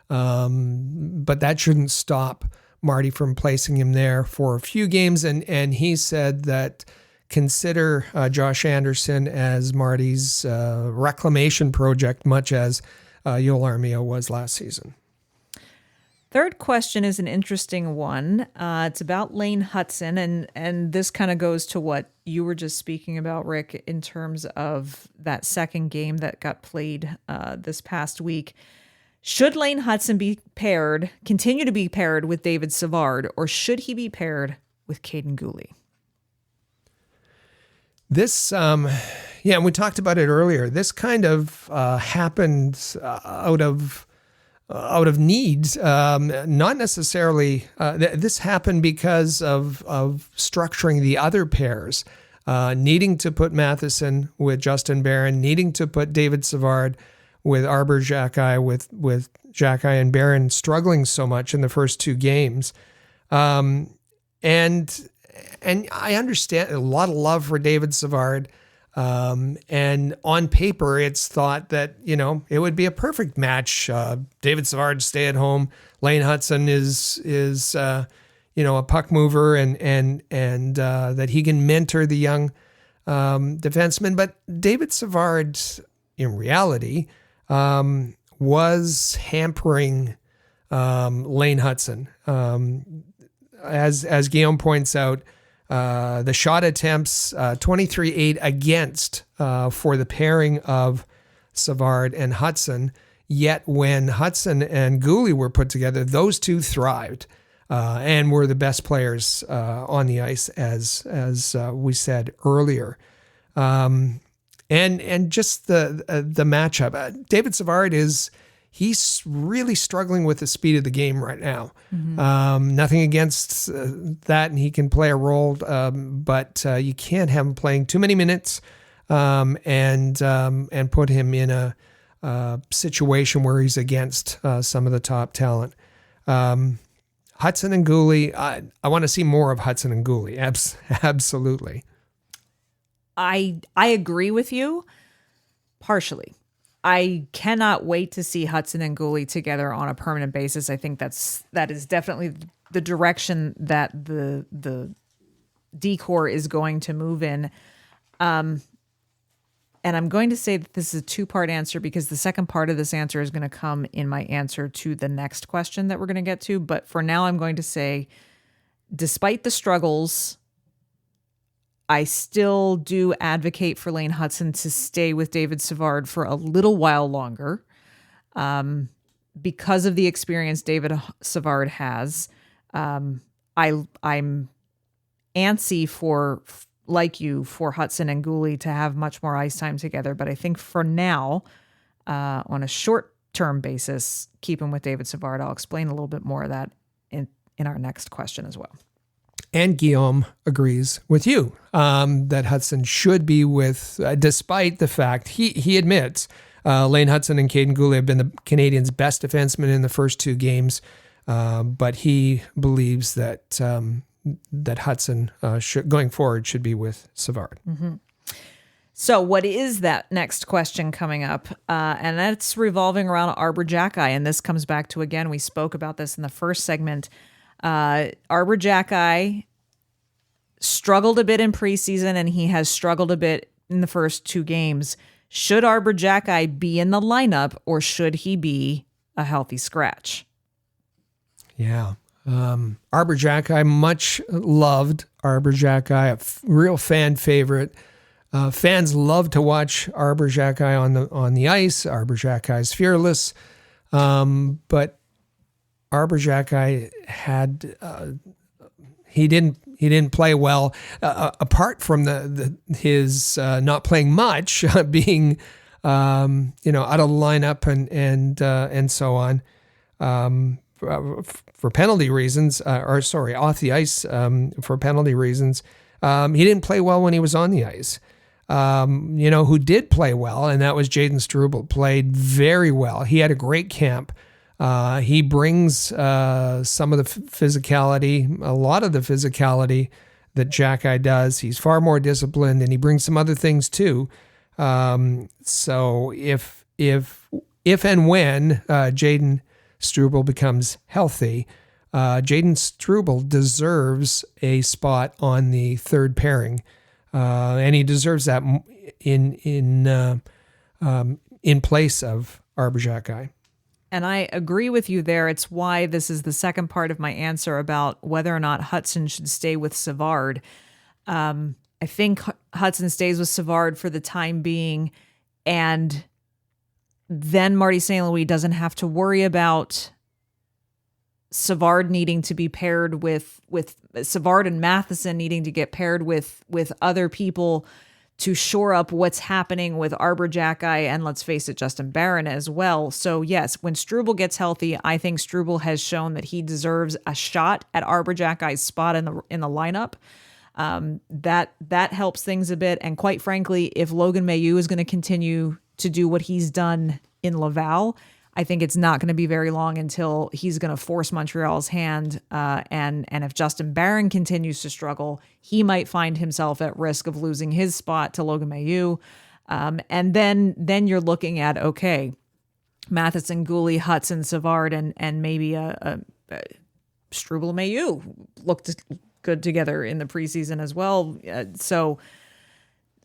that shouldn't stop Marty from placing him there for a few games. And he said that consider Josh Anderson as Marty's reclamation project, much as Yoel Armia was last season. Third question is an interesting one. It's about Lane Hutson, and this kind of goes to what you were just speaking about, Rick, in terms of that second game that got played this past week. Should Lane Hutson continue to be paired with David Savard, or should he be paired with Caden Gooley? This, we talked about it earlier. This kind of happened out of needs, not necessarily. This happened because of structuring the other pairs, needing to put Matheson with Justin Barron, needing to put David Savard with Arbor Xhekaj, with Xhekaj and Barron struggling so much in the first two games. And I understand a lot of love for David Savard. And on paper, it's thought that, it would be a perfect match. David Savard stay at home. Lane Hutson is a puck mover and that he can mentor the young defenseman. But David Savard, in reality, was hampering Lane Hutson. As Guillaume points out, the shot attempts 23-8 against for the pairing of Savard and Hutson. Yet when Hutson and Gooley were put together, those two thrived and were the best players on the ice, as we said earlier. And just the matchup. David Savard he's really struggling with the speed of the game right now. Mm-hmm. Nothing against that, and he can play a role, but you can't have him playing too many minutes and put him in a situation where he's against some of the top talent. Hutson and Gooley, I want to see more of Hutson and Gooley. Absolutely. I agree with you partially. I cannot wait to see Hutson and Gooley together on a permanent basis. I think that is definitely the direction that the decor is going to move in. And I'm going to say that this is a two-part answer because the second part of this answer is going to come in my answer to the next question that we're going to get to. But for now, I'm going to say, despite the struggles, I still do advocate for Lane Hutson to stay with David Savard for a little while longer because of the experience David Savard has. I'm antsy for Hutson and Gooley to have much more ice time together. But I think for now, on a short-term basis, keep him with David Savard. I'll explain a little bit more of that in our next question as well. And Guillaume agrees with you that Hutson should be with, despite the fact he admits Lane Hutson and Caden Gooley have been the Canadiens' best defensemen in the first two games, but he believes that Hutson going forward should be with Savard. Mm-hmm. So what is that next question coming up? And that's revolving around Arbor Xhekaj. And this comes back to, again, we spoke about this in the first segment. Arbor Xhekaj struggled a bit in preseason, and he has struggled a bit in the first two games. Should Arbor Xhekaj be in the lineup, or should he be a healthy scratch? Yeah. Arbor Xhekaj, much loved Arbor Xhekaj, a real fan favorite. Fans love to watch Arbor Xhekaj on the ice. Arbor Xhekaj is fearless. But Arbor Xhekaj had he didn't play well. Apart from his not playing much, being out of the lineup and so on for penalty reasons, off the ice for penalty reasons. He didn't play well when he was on the ice. Who did play well, and that was Jaden Struble. Played very well. He had a great camp. He brings some of the physicality, a lot of the physicality that Xhekaj does. He's far more disciplined, and he brings some other things too. So if and when Jaden Struble becomes healthy, Jaden Struble deserves a spot on the third pairing, and he deserves that in place of Arbor Xhekaj. And I agree with you there. It's why this is the second part of my answer about whether or not Hudson should stay with Savard. I think Hudson stays with Savard for the time being, and then Marty St. Louis doesn't have to worry about Savard needing to be paired with Savard and Matheson needing to get paired with other people to shore up what's happening with Arbor Jacki and, let's face it, Justin Barron as well. So yes, when Struble gets healthy, I think Struble has shown that he deserves a shot at Arbor Jacki's spot in the lineup. That helps things a bit. And quite frankly, if Logan Mailloux is going to continue to do what he's done in Laval, I think it's not going to be very long until he's going to force Montreal's hand. And if Justin Barron continues to struggle, he might find himself at risk of losing his spot to Logan Mailloux. And then you're looking at, okay, Matheson, Gooley, Hudson, Savard, and maybe Struble Mailloux looked good together in the preseason as well. So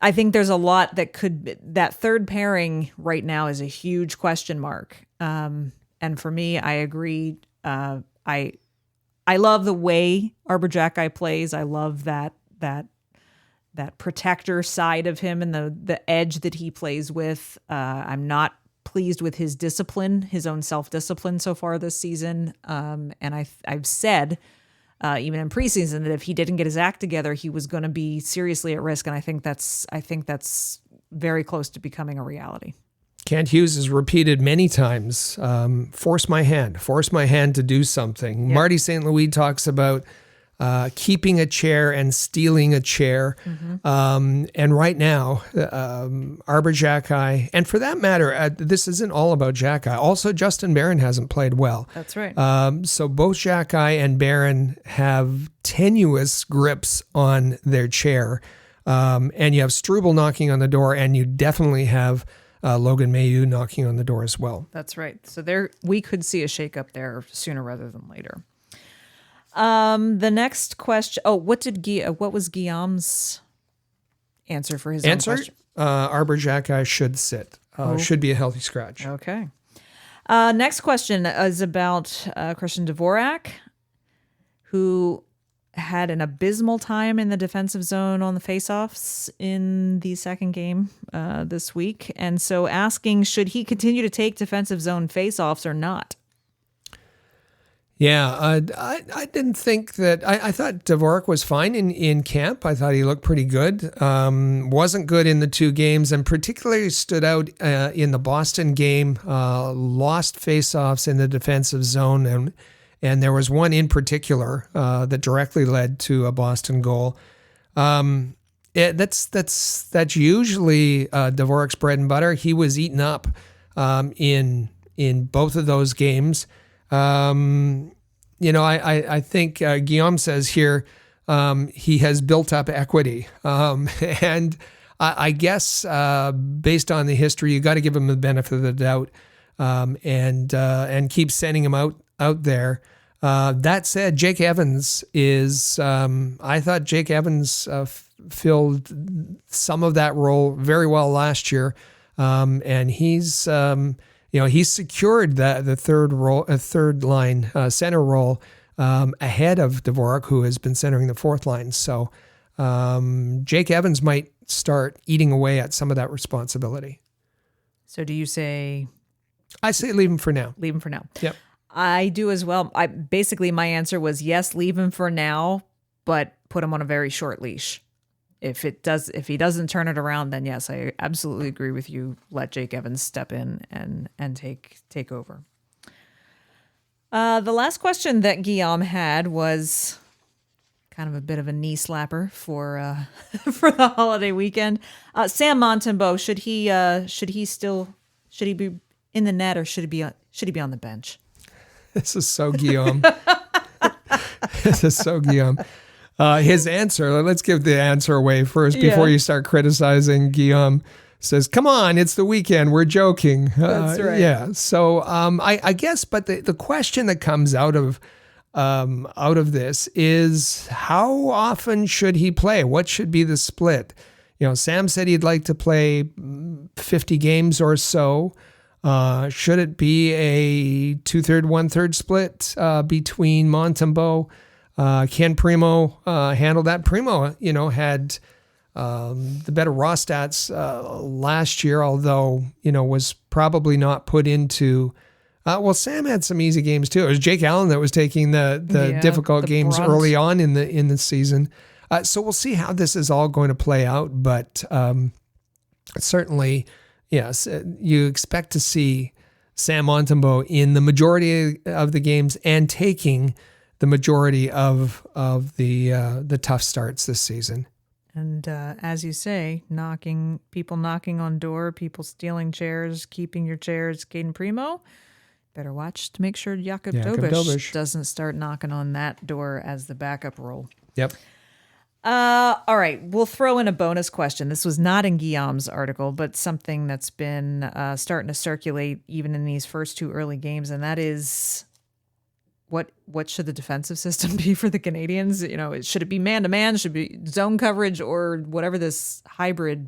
I think there's a lot that third pairing right now is a huge question mark. And for me, I agree. I love the way Arbor Jacki plays. I love that protector side of him and the edge that he plays with. I'm not pleased with his discipline, his own self-discipline so far this season. And I've said, even in preseason, that if he didn't get his act together, he was going to be seriously at risk. And I think that's very close to becoming a reality. Kent Hughes has repeated many times, force my hand to do something. Yep. Marty St. Louis talks about keeping a chair and stealing a chair. Mm-hmm. And right now, Arbor Jacki, and for that matter, this isn't all about Jacki. Also, Justin Barron hasn't played well. That's right. So both Jacki and Barron have tenuous grips on their chair. And you have Struble knocking on the door, and you definitely have Logan Mailloux knocking on the door as well. That's right. So we could see a shakeup there sooner rather than later. The next question. Oh, what was Guillaume's answer for his own question? Arbor Jacki should sit. Should be a healthy scratch. Okay. Next question is about Christian Dvorak, who had an abysmal time in the defensive zone on the faceoffs in the second game this week. And so asking, should he continue to take defensive zone faceoffs or not? Yeah, I didn't think that. I thought Dvorak was fine in camp. I thought he looked pretty good. Wasn't good in the two games, and particularly stood out in the Boston game. Lost faceoffs in the defensive zone, and there was one in particular that directly led to a Boston goal. That's usually Dvorak's bread and butter. He was eaten up in both of those games. I think Guillaume says here he has built up equity, and I guess based on the history, you got to give him the benefit of the doubt, and keep sending him out there. That said, Jake Evans is. I thought Jake Evans filled some of that role very well last year, and he's. He's secured the third line center role ahead of Dvorak, who has been centering the fourth line. So Jake Evans might start eating away at some of that responsibility. So do you say? I say leave him for now. Leave him for now. Yep. I do as well. My answer was yes, leave him for now, but put him on a very short leash. If he doesn't turn it around, then yes, I absolutely agree with you. Let Jake Evans step in and take over. The last question that Guillaume had was kind of a bit of a knee slapper for the holiday weekend. Sam Montembeault, should he be in the net or should he be on the bench? This is so Guillaume. His answer, let's give the answer away first before you start criticizing Guillaume. Says, come on, it's the weekend. We're joking. That's right. Yeah. So I guess, but the question that comes out of this is how often should he play? What should be the split? Sam said he'd like to play 50 games or so. Should it be a 2/3, 1/3 split between Mont and Beau? Can Primo handle that? Primo, had the better raw stats last year, although, was probably not put into... Sam had some easy games too. It was Jake Allen that was taking the difficult games brunt early on in the season. So we'll see how this is all going to play out. But certainly, yes, you expect to see Sam Montembeault in the majority of the games and taking the majority of the tough starts this season. And as you say, people knocking on door, people stealing chairs, keeping your chairs. Caden Primo, better watch to make sure Jakub Dobiš doesn't start knocking on that door as the backup role. Yep. All right, we'll throw in a bonus question. This was not in Guillaume's article, but something that's been starting to circulate even in these first two early games, and that is... What should the defensive system be for the Canadiens? Should it be man-to-man? Should it be zone coverage, or whatever this hybrid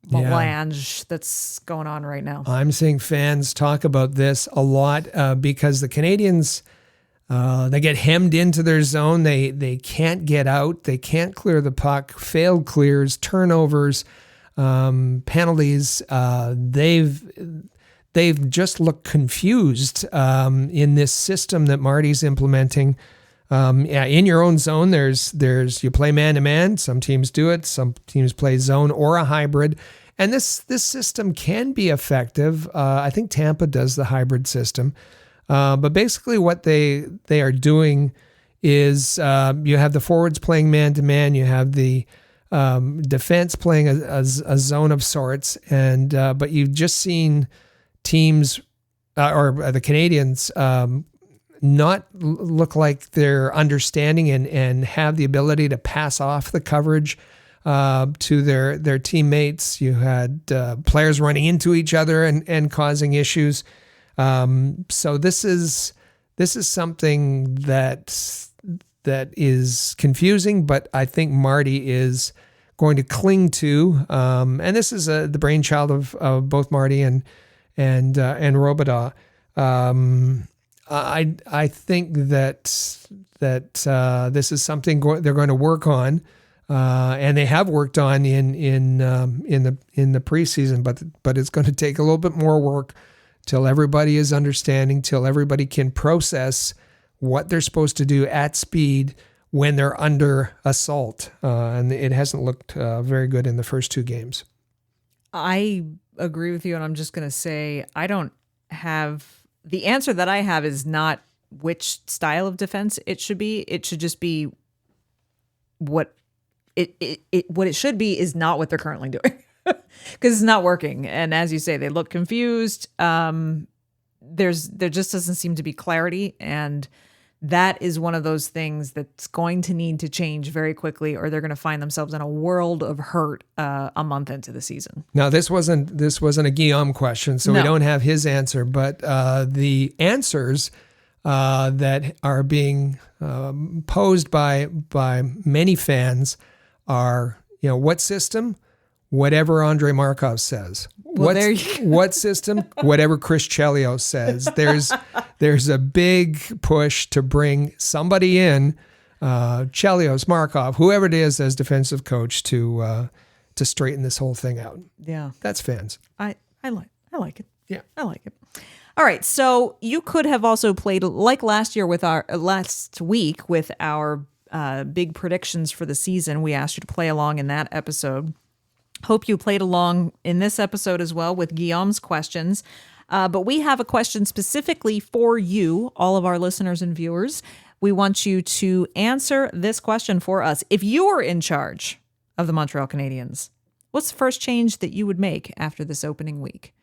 melange that's going on right now? I'm seeing fans talk about this a lot because the Canadiens, they get hemmed into their zone. They can't get out. They can't clear the puck. Failed clears, turnovers, penalties. They've just looked confused in this system that Marty's implementing. In your own zone, there's you play man-to-man. Some teams do it. Some teams play zone or a hybrid. And this system can be effective. I think Tampa does the hybrid system. But basically what they are doing is you have the forwards playing man-to-man. You have the defense playing a zone of sorts. And but you've just seen teams or the Canadiens not look like they're understanding and have the ability to pass off the coverage to their teammates. You had players running into each other and causing issues. So this is something that is confusing, but I think Marty is going to cling to. And this is the brainchild of both Marty and Robidas. I think that this is something they're going to work on, and they have worked on in the preseason. But it's going to take a little bit more work till everybody is understanding, till everybody can process what they're supposed to do at speed when they're under assault. And it hasn't looked very good in the first two games. I agree with you, and I'm just going to say I don't have the answer that I have is not which style of defense it should be. It should just be what it should be is not what they're currently doing because it's not working. And as you say, they look confused. There just doesn't seem to be clarity, and that is one of those things that's going to need to change very quickly, or they're going to find themselves in a world of hurt a month into the season. Now, this wasn't a Guillaume question, so we don't have his answer, but the answers that are being posed by many fans are, what system? Whatever Andrei Markov says. What system? Whatever Chris Chelios says. There's a big push to bring somebody in, Chelios, Markov, whoever it is as defensive coach to straighten this whole thing out. Yeah, that's fans. I like it. Yeah, I like it. All right, so you could have also played like last week with our big predictions for the season. We asked you to play along in that episode. Hope you played along in this episode as well with Guillaume's questions. But we have a question specifically for you, all of our listeners and viewers. We want you to answer this question for us. If you were in charge of the Montreal Canadiens, what's the first change that you would make after this opening week?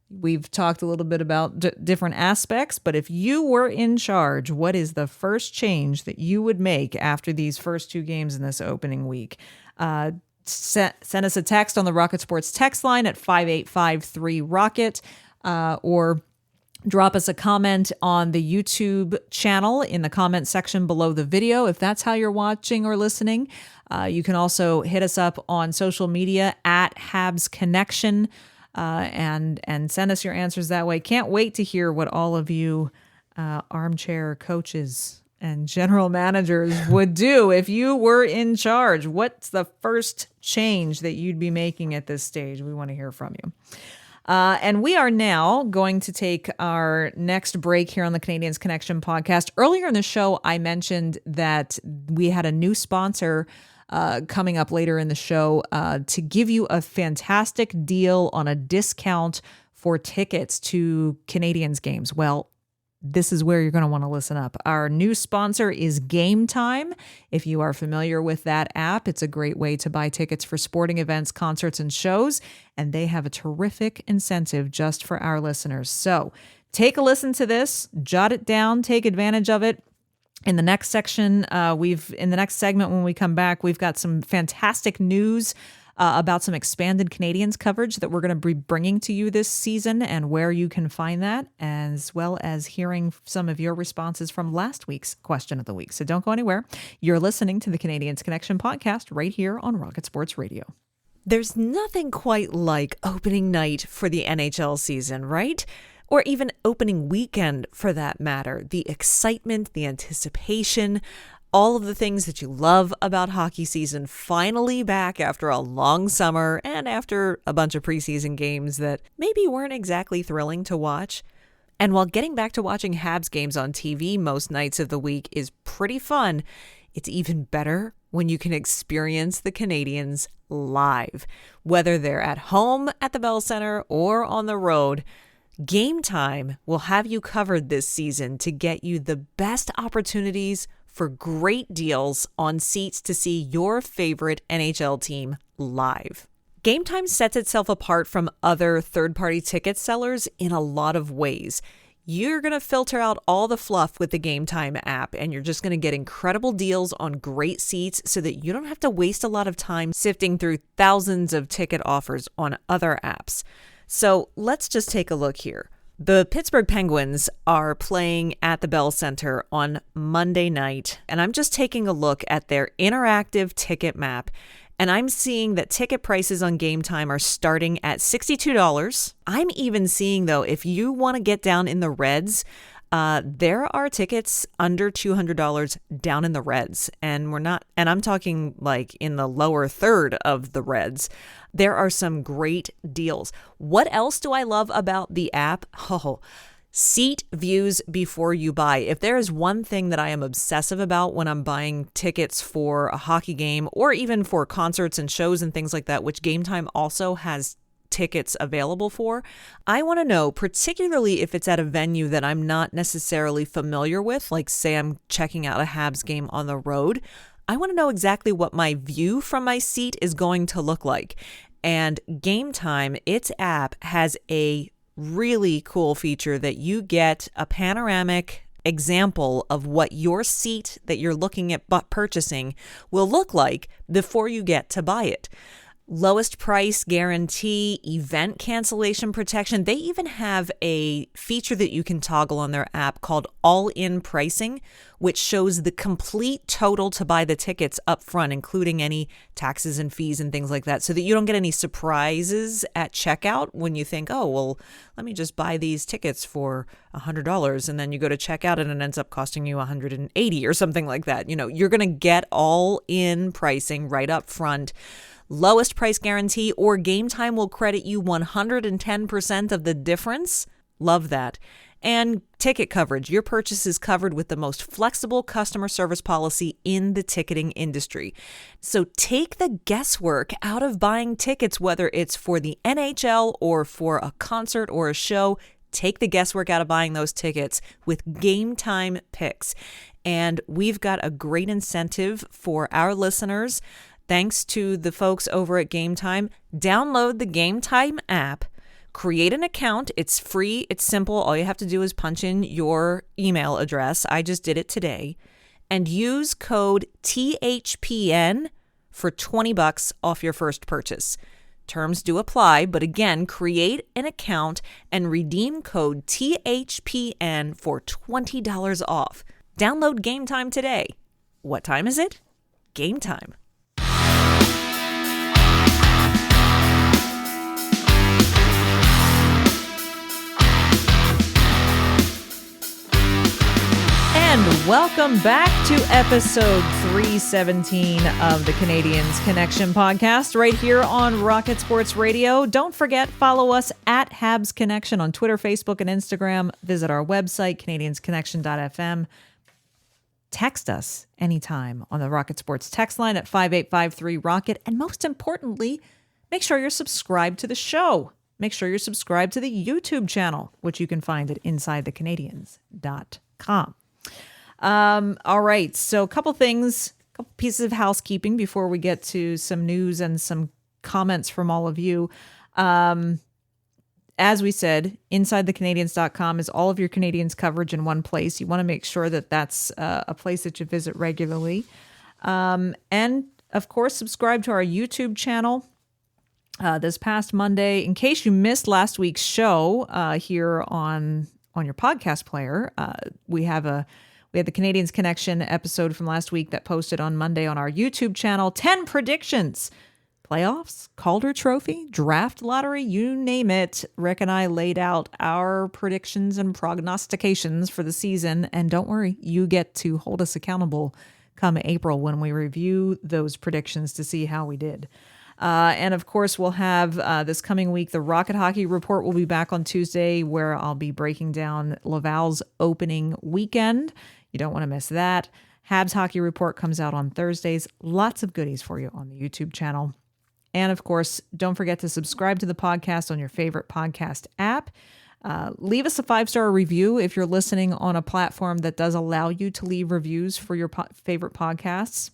We've talked a little bit about different aspects, but if you were in charge, what is the first change that you would make after these first two games in this opening week? Send us a text on the Rocket Sports text line at 5853-ROCKET, or drop us a comment on the YouTube channel in the comment section below the video if that's how you're watching or listening. You can also hit us up on social media at Habs Connection. and send us your answers that way. Can't wait to hear what all of you armchair coaches and general managers would do if you were in charge. What's the first change that you'd be making at this stage? We want to hear from you. And we are now going to take our next break here on the Canadiens Connection podcast. Earlier in the show, I mentioned that we had a new sponsor coming up later in the show to give you a fantastic deal on a discount for tickets to Canadiens games. Well, this is where you're going to want to listen up. Our new sponsor is Game Time. If you are familiar with that app, it's a great way to buy tickets for sporting events, concerts, and shows. And they have a terrific incentive just for our listeners. So take a listen to this, jot it down, take advantage of it. In the next section, in the next segment when we come back, we've got some fantastic news about some expanded Canadiens coverage that we're going to be bringing to you this season and where you can find that, as well as hearing some of your responses from last week's question of the week. So don't go anywhere. You're listening to the Canadiens Connection podcast right here on Rocket Sports Radio. There's nothing quite like opening night for the NHL season, right? Or even opening weekend for that matter. The excitement, the anticipation, all of the things that you love about hockey season finally back after a long summer and after a bunch of preseason games that maybe weren't exactly thrilling to watch. And while getting back to watching Habs games on TV most nights of the week is pretty fun, it's even better when you can experience the Canadiens live. Whether they're at home at the Bell Center or on the road, Game Time will have you covered this season to get you the best opportunities for great deals on seats to see your favorite NHL team live. Game Time sets itself apart from other third-party ticket sellers in a lot of ways. You're going to filter out all the fluff with the Game Time app, and you're just going to get incredible deals on great seats so that you don't have to waste a lot of time sifting through thousands of ticket offers on other apps. So let's just take a look here. The Pittsburgh Penguins are playing at the Bell Center on Monday night, and I'm just taking a look at their interactive ticket map, and I'm seeing that ticket prices on Game Time are starting at $62. I'm even seeing, though, if you want to get down in the reds, there are tickets under $200 down in the reds, and I'm talking like in the lower third of the reds. There are some great deals. What else do I love about the app? Oh, seat views before you buy. If there is one thing that I am obsessive about when I'm buying tickets for a hockey game or even for concerts and shows and things like that, which Game Time also has tickets available for, I want to know, particularly if it's at a venue that I'm not necessarily familiar with, like say I'm checking out a Habs game on the road, I want to know exactly what my view from my seat is going to look like. And Game Time, its app, has a really cool feature that you get a panoramic example of what your seat that you're looking at purchasing will look like before you get to buy it. Lowest price guarantee, event cancellation protection. They even have a feature that you can toggle on their app called all-in pricing, which shows the complete total to buy the tickets up front, including any taxes and fees and things like that, so that you don't get any surprises at checkout when you think, oh, well, let me just buy these tickets for $100, and then you go to checkout and it ends up costing you $180 or something like that. You know, you're going to get all-in pricing right up front. Lowest price guarantee, or Game Time will credit you 110% of the difference. Love that. And ticket coverage. Your purchase is covered with the most flexible customer service policy in the ticketing industry. So take the guesswork out of buying tickets, whether it's for the NHL or for a concert or a show. Take the guesswork out of buying those tickets with Game Time picks. And we've got a great incentive for our listeners. Thanks to the folks over at Game Time. Download the Game Time app, create an account. It's free. It's simple. All you have to do is punch in your email address. I just did it today. And use code THPN for $20 off your first purchase. Terms do apply, but again, create an account and redeem code THPN for $20 off. Download Game Time today. What time is it? Game time. Welcome back to episode 317 of the Canadiens Connection podcast right here on Rocket Sports Radio. Don't forget, follow us at Habs Connection on Twitter, Facebook, and Instagram. Visit our website, canadiensconnection.fm. Text us anytime on the Rocket Sports text line at 5853-ROCKET. And most importantly, make sure you're subscribed to the show. Make sure you're subscribed to the YouTube channel, which you can find at InsideTheCanadiens.com. All right. So a couple pieces of housekeeping before we get to some news and some comments from all of you. As we said, InsideTheCanadiens.com is all of your Canadiens coverage in one place. You want to make sure that that's a place that you visit regularly. And of course, subscribe to our YouTube channel. This past Monday, in case you missed last week's show here on your podcast player, we had the Canadiens Connection episode from last week that posted on Monday on our YouTube channel. 10 predictions, playoffs, Calder Trophy, draft lottery, you name it. Rick and I laid out our predictions and prognostications for the season. And don't worry, you get to hold us accountable come April when we review those predictions to see how we did. And of course, we'll have this coming week, the Rocket Hockey Report will be back on Tuesday, where I'll be breaking down Laval's opening weekend. You don't want to miss that. Habs Hockey Report comes out on Thursdays. Lots of goodies for you on the YouTube channel. And of course, don't forget to subscribe to the podcast on your favorite podcast app. Leave us a 5-star review if you're listening on a platform that does allow you to leave reviews for your favorite podcasts.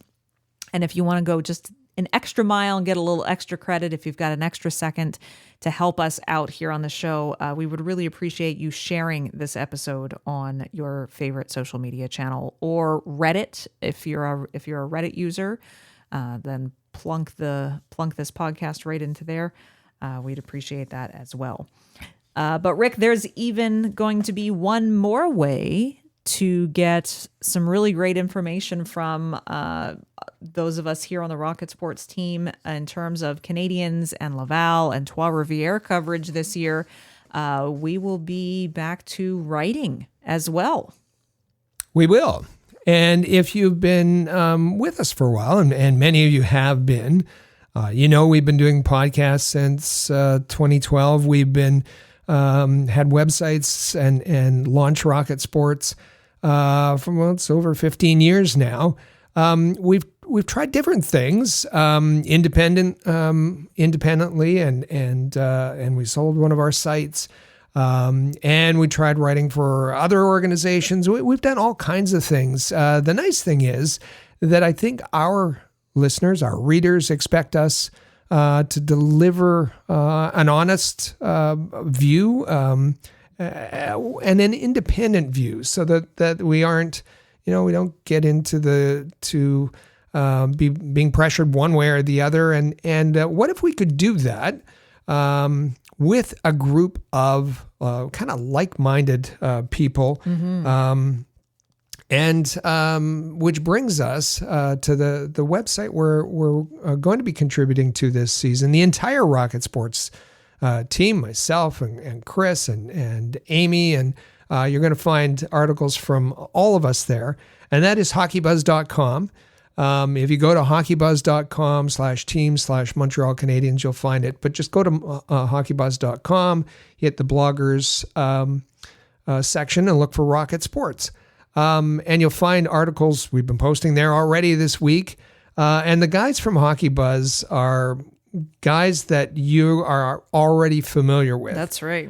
And if you want to go just an extra mile and get a little extra credit, if you've got an extra second to help us out here on the show, we would really appreciate you sharing this episode on your favorite social media channel or Reddit. If you're a Reddit user, then plunk this podcast right into there. We'd appreciate that as well. But Rick, there's even going to be one more way to get some really great information from those of us here on the Rocket Sports team in terms of Canadiens and Laval and Trois-Rivières coverage this year. We will be back to writing as well. We will. And if you've been with us for a while, and many of you have been, we've been doing podcasts since 2012. We've been had websites and launched Rocket Sports it's over 15 years now. We've tried different things independently, and we sold one of our sites. And we tried writing for other organizations. We've done all kinds of things. The nice thing is that I think our listeners, our readers, expect us to deliver an honest view and an independent view, so that we aren't, we don't get into being pressured one way or the other. And what if we could do that with a group of kind of like-minded people, which brings us to the website where we're going to be contributing to this season. The entire Rocket Sports team, myself and Chris and Amy, and you're going to find articles from all of us there, and that is hockeybuzz.com. If you go to hockeybuzz.com/team/Montreal Canadiens, you'll find it. But just go to hockeybuzz.com, hit the bloggers section, and look for Rocket Sports. And you'll find articles we've been posting there already this week. And the guys from Hockey Buzz are guys that you are already familiar with. That's right.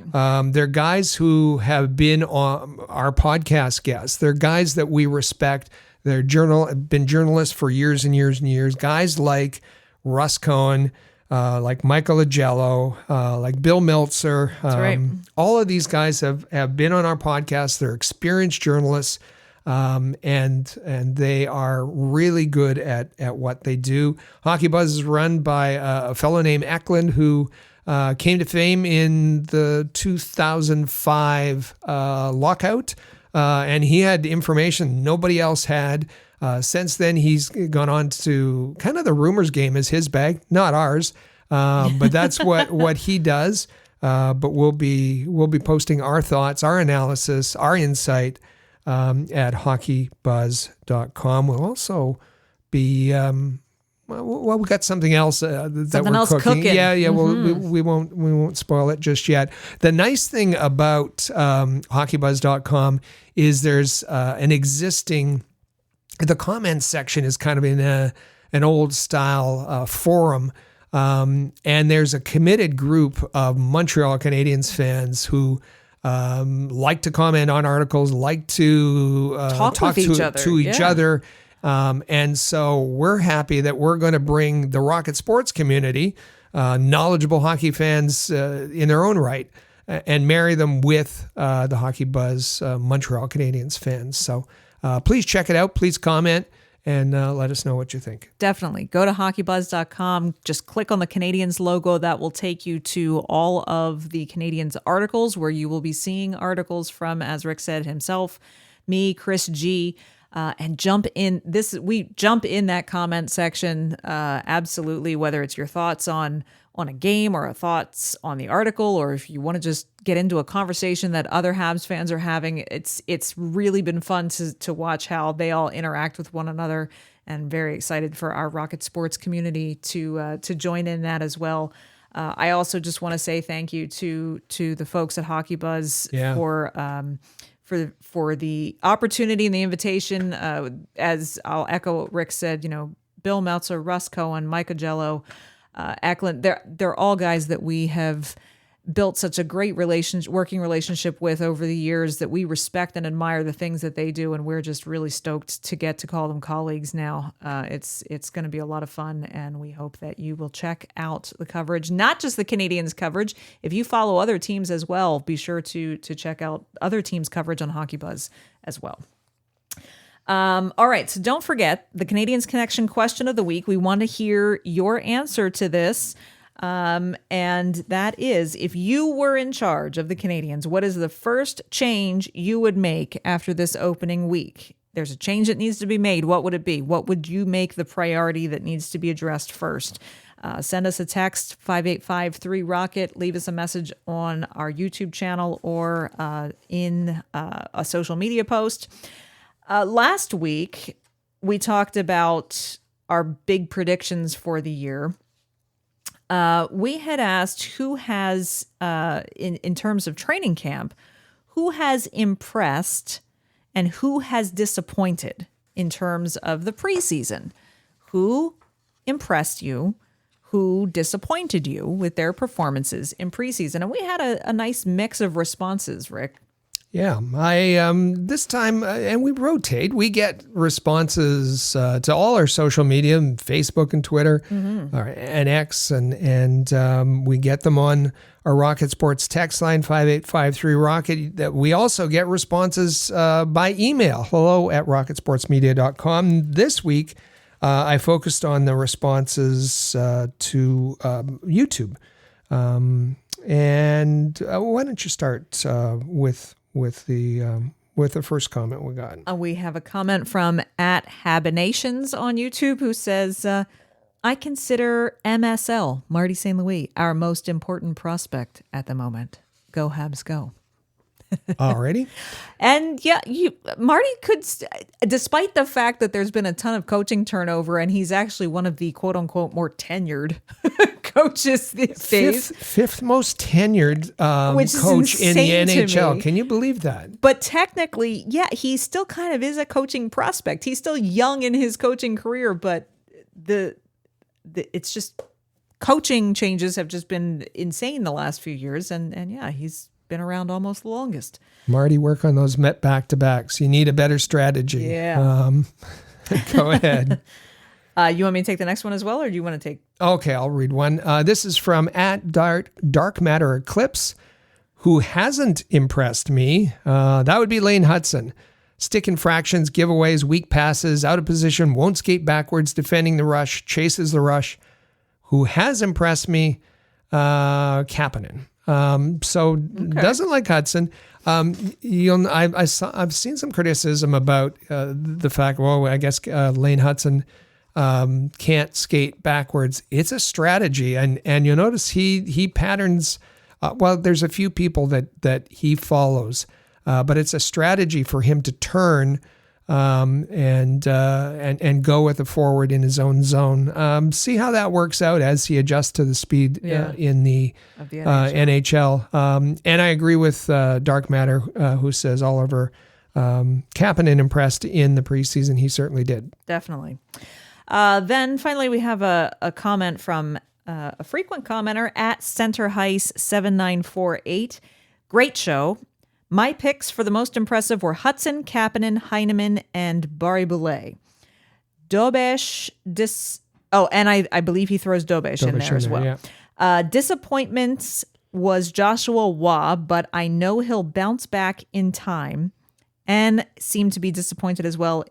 They're guys who have been on our podcast guests. They're guys that we respect. They're been journalists for years and years and years. Guys like Russ Cohen, like Michael Agello, like Bill Meltzer. That's right. All of these guys have been on our podcast. They're experienced journalists, and they are really good at what they do. Hockey Buzz is run by a fellow named Eklund, who came to fame in the 2005 lockout. And he had information nobody else had. Since then, he's gone on to kind of the rumors game is his bag, not ours. But that's what he does. But we'll be posting our thoughts, our analysis, our insight at hockeybuzz.com. We'll also be, well, we got something else that Something we're else cooking. cooking. Yeah. We won't spoil it just yet. The nice thing about hockeybuzz.com is there's an existing. The comments section is kind of in an old style forum, and there's a committed group of Montreal Canadiens fans who like to comment on articles, like to Talk with each other. to each other. And so we're happy that we're going to bring the Rocket sports community, knowledgeable hockey fans in their own right, and marry them with the Hockey Buzz Montreal Canadiens fans. So please check it out. Please comment and let us know what you think. Definitely. Go to hockeybuzz.com. Just click on the Canadiens logo. That will take you to all of the Canadiens articles where you will be seeing articles from, as Rick said himself, me, Chris G., and jump in we jump in that comment section. Absolutely. Whether it's your thoughts on a game or thoughts on the article, or if you want to just get into a conversation that other Habs fans are having, it's really been fun to watch how they all interact with one another, and very excited for our Rocket sports community to join in that as well. I also just want to say thank you to the folks at Hockey Buzz for the opportunity and the invitation. As I'll echo what Rick said, Bill Meltzer, Russ Cohen, Micah Jello, Eklund, they're all guys that we have built such a great working relationship with over the years, that we respect and admire the things that they do, and we're just really stoked to get to call them colleagues now. It's going to be a lot of fun, and we hope that you will check out the coverage, not just the Canadiens coverage. If you follow other teams as well, be sure to check out other teams' coverage on Hockey Buzz as well. All right, so don't forget the Canadiens Connection question of the week. We want to hear your answer to this. And that is, if you were in charge of the Canadiens, what is the first change you would make after this opening week? There's a change that needs to be made. What would it be? What would you make the priority that needs to be addressed first? Send us a text, 585-3-ROCKET. Leave us a message on our YouTube channel or in a social media post. Last week, we talked about our big predictions for the year. We had asked who has, in terms of training camp, who has impressed and who has disappointed in terms of the preseason. Who impressed you? Who disappointed you with their performances in preseason? And we had a nice mix of responses, Rick. Yeah, I this time, and we rotate. We get responses to all our social media, Facebook and Twitter, and X, and we get them on our Rocket Sports text line 5853-ROCKET. That we also get responses by email, hello@rocketsportsmedia.com. This week, I focused on the responses to YouTube, and why don't you start with the first comment we got? We have a comment from @Habinations on YouTube who says, I consider MSL, Marty St. Louis, our most important prospect at the moment. Go Habs, go. Alrighty. And yeah, Marty could, despite the fact that there's been a ton of coaching turnover, and he's actually one of the quote unquote more tenured coaches these days. Fifth most tenured coach in the NHL. Can you believe that? But technically, yeah, he still kind of is a coaching prospect. He's still young in his coaching career, but it's just coaching changes have just been insane the last few years. And yeah, he's been around almost the longest. Marty, work on those Met back-to-backs. You need a better strategy. Yeah. Go ahead. You want me to take the next one as well, or do you want to take? Okay, I'll read one. This is from @Dark Matter Eclipse, who hasn't impressed me. That would be Lane Hudson. Stick infractions, giveaways, weak passes, out of position, won't skate backwards, defending the rush, chases the rush. Who has impressed me? Kapanen. Doesn't like Hudson. I've seen some criticism about the fact, well, I guess Lane Hudson can't skate backwards. It's a strategy, and you'll notice he patterns. There's a few people that he follows. but it's a strategy for him to turn and go with the forward in his own zone. See how that works out as he adjusts to the speed in the NHL. And I agree with Dark Matter, who says Oliver Kapanen impressed in the preseason. He certainly did. Definitely. Then finally, we have a comment from a frequent commenter at Center Heist 7948. Great show. My picks for the most impressive were Hudson, Kapanen, Heineman, and Barry Boulet. Dobesh, and I believe he throws Dobesh in there as well. Yeah. Disappointments was Joshua Waugh, but I know he'll bounce back in time, and seemed to be disappointed as well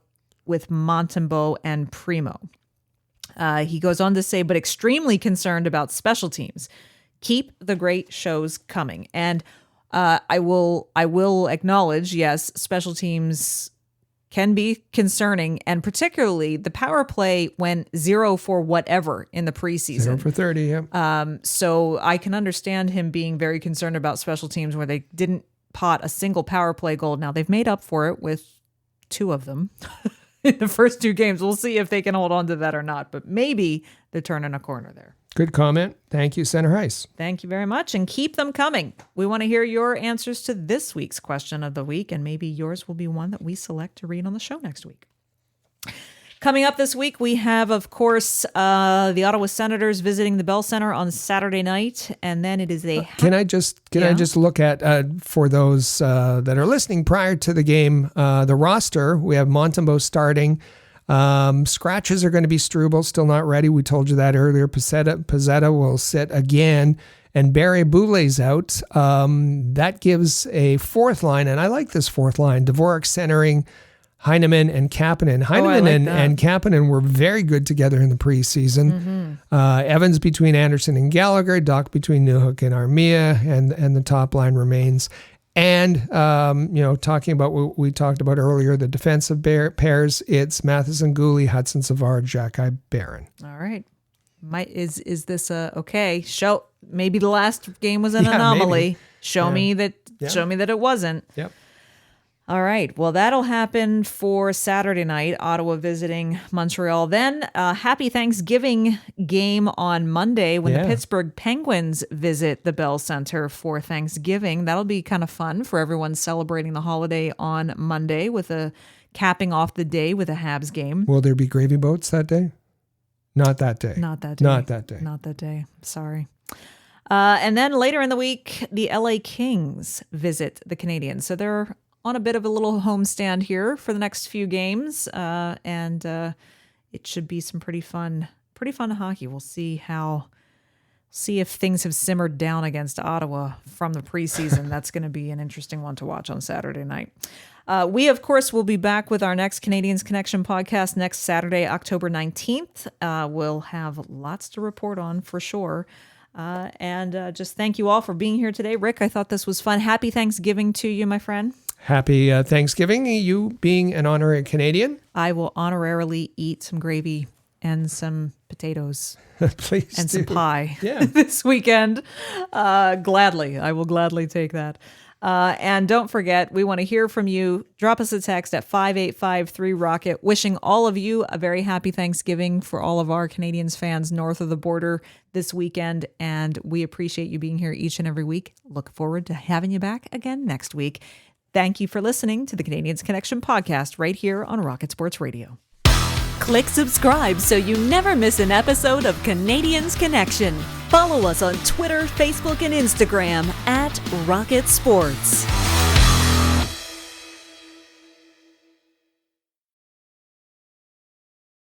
with Montembeault and Primo. He goes on to say, but extremely concerned about special teams. Keep the great shows coming. And I will acknowledge, yes, special teams can be concerning, and particularly the power play went 0 for whatever in the preseason. 0 for 30, yeah. So I can understand him being very concerned about special teams where they didn't pot a single power play goal. Now they've made up for it with 2 of them in the first 2 games. We'll see if they can hold on to that or not, but maybe they're turning a corner there. Good comment. Thank you, Center Heist. Thank you very much, and keep them coming. We want to hear your answers to this week's question of the week, and maybe yours will be one that we select to read on the show next week. Coming up this week, we have, of course, the Ottawa Senators visiting the Bell Center on Saturday night, and then it is a... Can I just look at, for those that are listening prior to the game, the roster? We have Montembeault starting. Scratches are going to be Struble, still not ready. We told you that earlier. Pizzetta will sit again, and Barry Boulet's out. That gives a 4th line, and I like this 4th line. Dvorak centering Heineman and Kapanen. Heineman and Kapanen were very good together in the preseason. Evans between Anderson and Gallagher, Doc between Newhook and Armia, and the top line remains. And, talking about what we talked about earlier, the defensive pairs, it's Matheson, Gooley, Hudson, Savard, Jacki, Barron. All right. Is this okay? Show maybe the last game was an anomaly. Maybe. Show me that it wasn't. Yep. All right. Well, that'll happen for Saturday night, Ottawa visiting Montreal. Then happy Thanksgiving game on Monday when the Pittsburgh Penguins visit the Bell Center for Thanksgiving. That'll be kind of fun for everyone celebrating the holiday on Monday with a capping off the day with a Habs game. Will there be gravy boats that day? Not that day. Not that day. Not that day. Not that day. Sorry. And then later in the week, the LA Kings visit the Canadiens. So they're on a bit of a little homestand here for the next few games, and it should be some pretty fun hockey. We'll see if things have simmered down against Ottawa from the preseason. That's going to be an interesting one to watch on Saturday night. We, of course, will be back with our next Canadiens Connection podcast next Saturday, October 19th. We'll have lots to report on for sure. And just thank you all for being here today. Rick, I thought this was fun. Happy Thanksgiving to you, my friend. Happy Thanksgiving, you being an honorary Canadian. I will honorarily eat some gravy and some potatoes. Please and do. some pie this weekend. Gladly. I will gladly take that. And don't forget, we want to hear from you. Drop us a text at 585-3-ROCKET. Wishing all of you a very happy Thanksgiving for all of our Canadiens fans north of the border this weekend. And we appreciate you being here each and every week. Look forward to having you back again next week. Thank you for listening to the Canadiens Connection podcast right here on Rocket Sports Radio. Click subscribe so you never miss an episode of Canadiens Connection. Follow us on Twitter, Facebook, and Instagram at Rocket Sports.